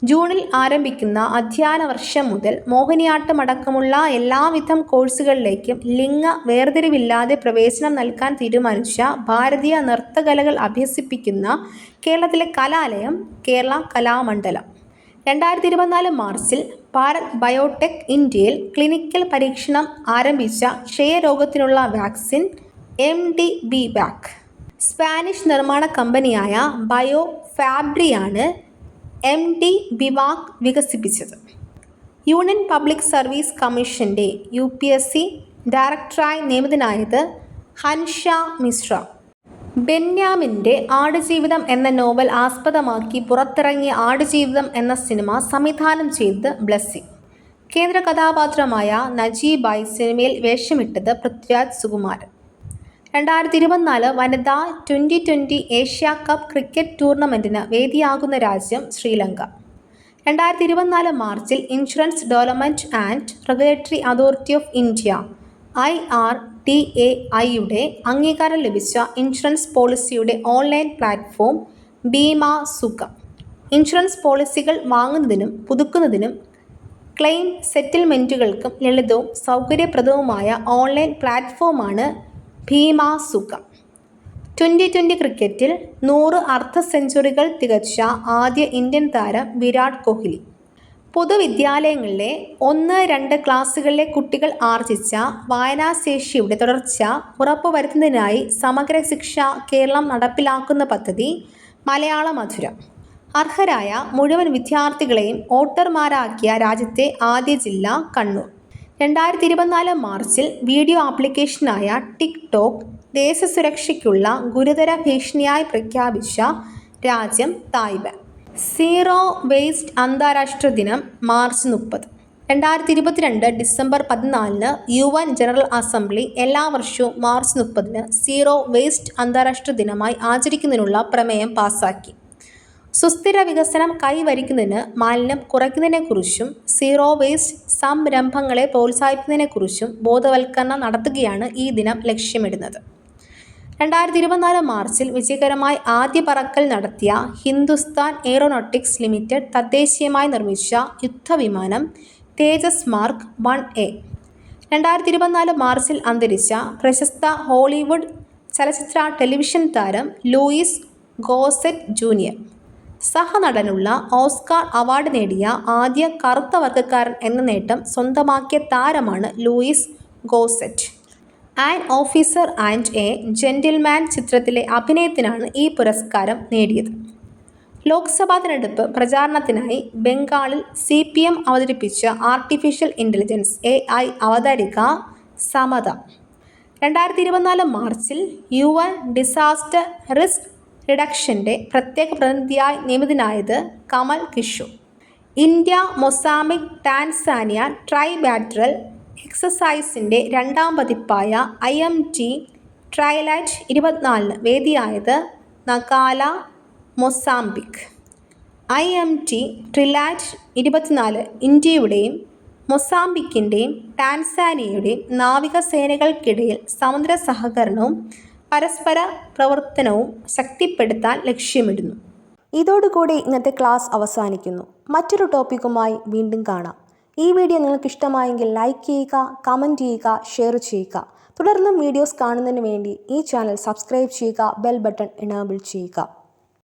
Speaker 1: ജൂണിൽ ആരംഭിക്കുന്ന അധ്യയന വർഷം മുതൽ മോഹിനിയാട്ടമടക്കമുള്ള എല്ലാവിധം കോഴ്സുകളിലേക്കും ലിംഗ വേർതിരിവില്ലാതെ പ്രവേശനം നൽകാൻ തീരുമാനിച്ച ഭാരതീയ നൃത്തകലകൾ അഭ്യസിപ്പിക്കുന്ന കേരളത്തിലെ കലാലയം കേരള കലാമണ്ഡലം. 2024 മാർച്ചിൽ ഭാരത് ബയോടെക് ഇന്ത്യയിൽ ക്ലിനിക്കൽ പരീക്ഷണം ആരംഭിച്ച ക്ഷയരോഗത്തിനുള്ള വാക്സിൻ MDBvac സ്പാനിഷ് നിർമ്മാണ കമ്പനിയായ ബയോഫാബ്രിയാണ് MDBvac വികസിപ്പിച്ചത്. യൂണിയൻ പബ്ലിക് സർവീസ് കമ്മീഷൻ്റെ UPSC ഡയറക്ടറായി നിയമിതനായത് ഹൻഷ മിശ്ര. ബെന്യാമിൻ്റെ ആടുജീവിതം എന്ന നോവൽ ആസ്പദമാക്കി പുറത്തിറങ്ങിയ ആടുജീവിതം എന്ന സിനിമ സംവിധാനം ചെയ്തത് ബ്ലെസ്സി. കേന്ദ്ര കഥാപാത്രമായ നജീബായി സിനിമയിൽ വേഷമിട്ടത് പൃഥ്വിരാജ് സുകുമാരൻ. 2024 വനിതാ T20 ഏഷ്യ കപ്പ് ക്രിക്കറ്റ് ടൂർണമെൻറ്റിന് വേദിയാകുന്ന രാജ്യം ശ്രീലങ്ക. 2024 മാർച്ചിൽ insurance development and regulatory authority of India IRDAIയുടെ അംഗീകാരം ലഭിച്ച ഇൻഷുറൻസ് പോളിസിയുടെ ഓൺലൈൻ പ്ലാറ്റ്ഫോം ബീമാ സുഖം. ഇൻഷുറൻസ് പോളിസികൾ വാങ്ങുന്നതിനും പുതുക്കുന്നതിനും ക്ലെയിം സെറ്റിൽമെൻറ്റുകൾക്കും ലളിതവും സൗകര്യപ്രദവുമായ ഓൺലൈൻ പ്ലാറ്റ്ഫോമാണ് ഭീമാ സുഖം. 2020 ക്രിക്കറ്റിൽ 100 അർദ്ധ സെഞ്ചുറികൾ തികച്ച ആദ്യ ഇന്ത്യൻ താരം വിരാട് കോഹ്ലി. പൊതുവിദ്യാലയങ്ങളിലെ 1-2 ക്ലാസ്സുകളിലെ കുട്ടികൾ ആർജിച്ച വായനാശേഷിയുടെ തുടർച്ച ഉറപ്പുവരുത്തുന്നതിനായി സമഗ്ര ശിക്ഷ കേരളം നടപ്പിലാക്കുന്ന പദ്ധതി മലയാള മധുരം. അർഹരായ മുഴുവൻ വിദ്യാർത്ഥികളെയും വോട്ടർമാരാക്കിയ രാജ്യത്തെ ആദ്യ ജില്ല കണ്ണൂർ. 2024 മാർച്ചിൽ വീഡിയോ ആപ്ലിക്കേഷനായ ടിക്ടോക്ക് ദേശസുരക്ഷയ്ക്കുള്ള ഗുരുതര ഭീഷണിയായി പ്രഖ്യാപിച്ച രാജ്യം തായ്വാൻ. സീറോ വേസ്റ്റ് അന്താരാഷ്ട്ര ദിനം March 30. 2022 December 14 UN general assembly എല്ലാ വർഷവും മാർച്ച് 30 സീറോ വേസ്റ്റ് അന്താരാഷ്ട്ര ദിനമായി ആചരിക്കുന്നതിനുള്ള പ്രമേയം പാസാക്കി. സുസ്ഥിര വികസനം കൈവരിക്കുന്നതിന് മാലിന്യം കുറയ്ക്കുന്നതിനെക്കുറിച്ചും സീറോ വേസ്റ്റ് സംരംഭങ്ങളെ പ്രോത്സാഹിപ്പിക്കുന്നതിനെക്കുറിച്ചും ബോധവൽക്കരണം നടത്തുകയാണ് ഈ ദിനം ലക്ഷ്യമിടുന്നത്. 2024 മാർച്ചിൽ വിജയകരമായി ആദ്യ പറക്കൽ നടത്തിയ ഹിന്ദുസ്ഥാൻ എയ്റോനോട്ടിക്സ് ലിമിറ്റഡ് തദ്ദേശീയമായി നിർമ്മിച്ച യുദ്ധവിമാനം തേജസ് മാർക്ക് 1A. 2024 മാർച്ചിൽ അന്തരിച്ച പ്രശസ്ത ഹോളിവുഡ് ചലച്ചിത്ര ടെലിവിഷൻ താരം ലൂയിസ് ഗോസെറ്റ് ജൂനിയർ. സഹനടനുള്ള ഓസ്കാർ അവാർഡ് നേടിയ ആദ്യ കറുത്ത വർഗ്ഗക്കാരൻ എന്ന നേട്ടം സ്വന്തമാക്കിയ താരമാണ് Louis Gossett. An officer and a gentleman ചിത്രത്തിലെ അഭിനയത്തിനാണ് ഈ പുരസ്കാരം നേടിയത്. ലോക്സഭാ തിരഞ്ഞെടുപ്പ് പ്രചാരണത്തിനായി ബംഗാളിൽ CPM അവതരിപ്പിച്ച ആർട്ടിഫിഷ്യൽ ഇൻ്റലിജൻസ് AI അവതാരിക സമത. 2024 മാർച്ചിൽ UN ഡിസാസ്റ്റർ റിസ്ക് റിഡക്ഷൻ്റെ പ്രത്യേക പ്രതിനിധിയായി നിയമിതനായത് Kamal Kishore. India Mozambique Tanzania trilateral എക്സസൈസിൻ്റെ 2ാം പതിപ്പായ IMT ട്രൈലാറ്റ് 24 വേദിയായത് നഗാല മൊസാംബിക്. IMT ട്രിലാറ്റ് 24 ഇന്ത്യയുടെയും മൊസാംബിക്കിൻ്റെയും ടാൻസാനിയയുടെയും നാവികസേനകൾക്കിടയിൽ സമുദ്ര സഹകരണവും പരസ്പര പ്രവർത്തനവും ശക്തിപ്പെടുത്താൻ ലക്ഷ്യമിടുന്നു. ഇതോടുകൂടി ഇന്നത്തെ ക്ലാസ് അവസാനിക്കുന്നു. മറ്റൊരു ടോപ്പിക്കുമായി വീണ്ടും കാണാം. ഈ വീഡിയോ നിങ്ങൾക്ക് ഇഷ്ടമായെങ്കിൽ ലൈക്ക് ചെയ്യുക, കമൻറ്റ് ചെയ്യുക, ഷെയർ ചെയ്യുക. തുടർന്നും വീഡിയോസ് കാണുന്നതിന് വേണ്ടി ഈ ചാനൽ സബ്സ്ക്രൈബ് ചെയ്യുക, ബെൽ ബട്ടൺ എനേബിൾ ചെയ്യുക.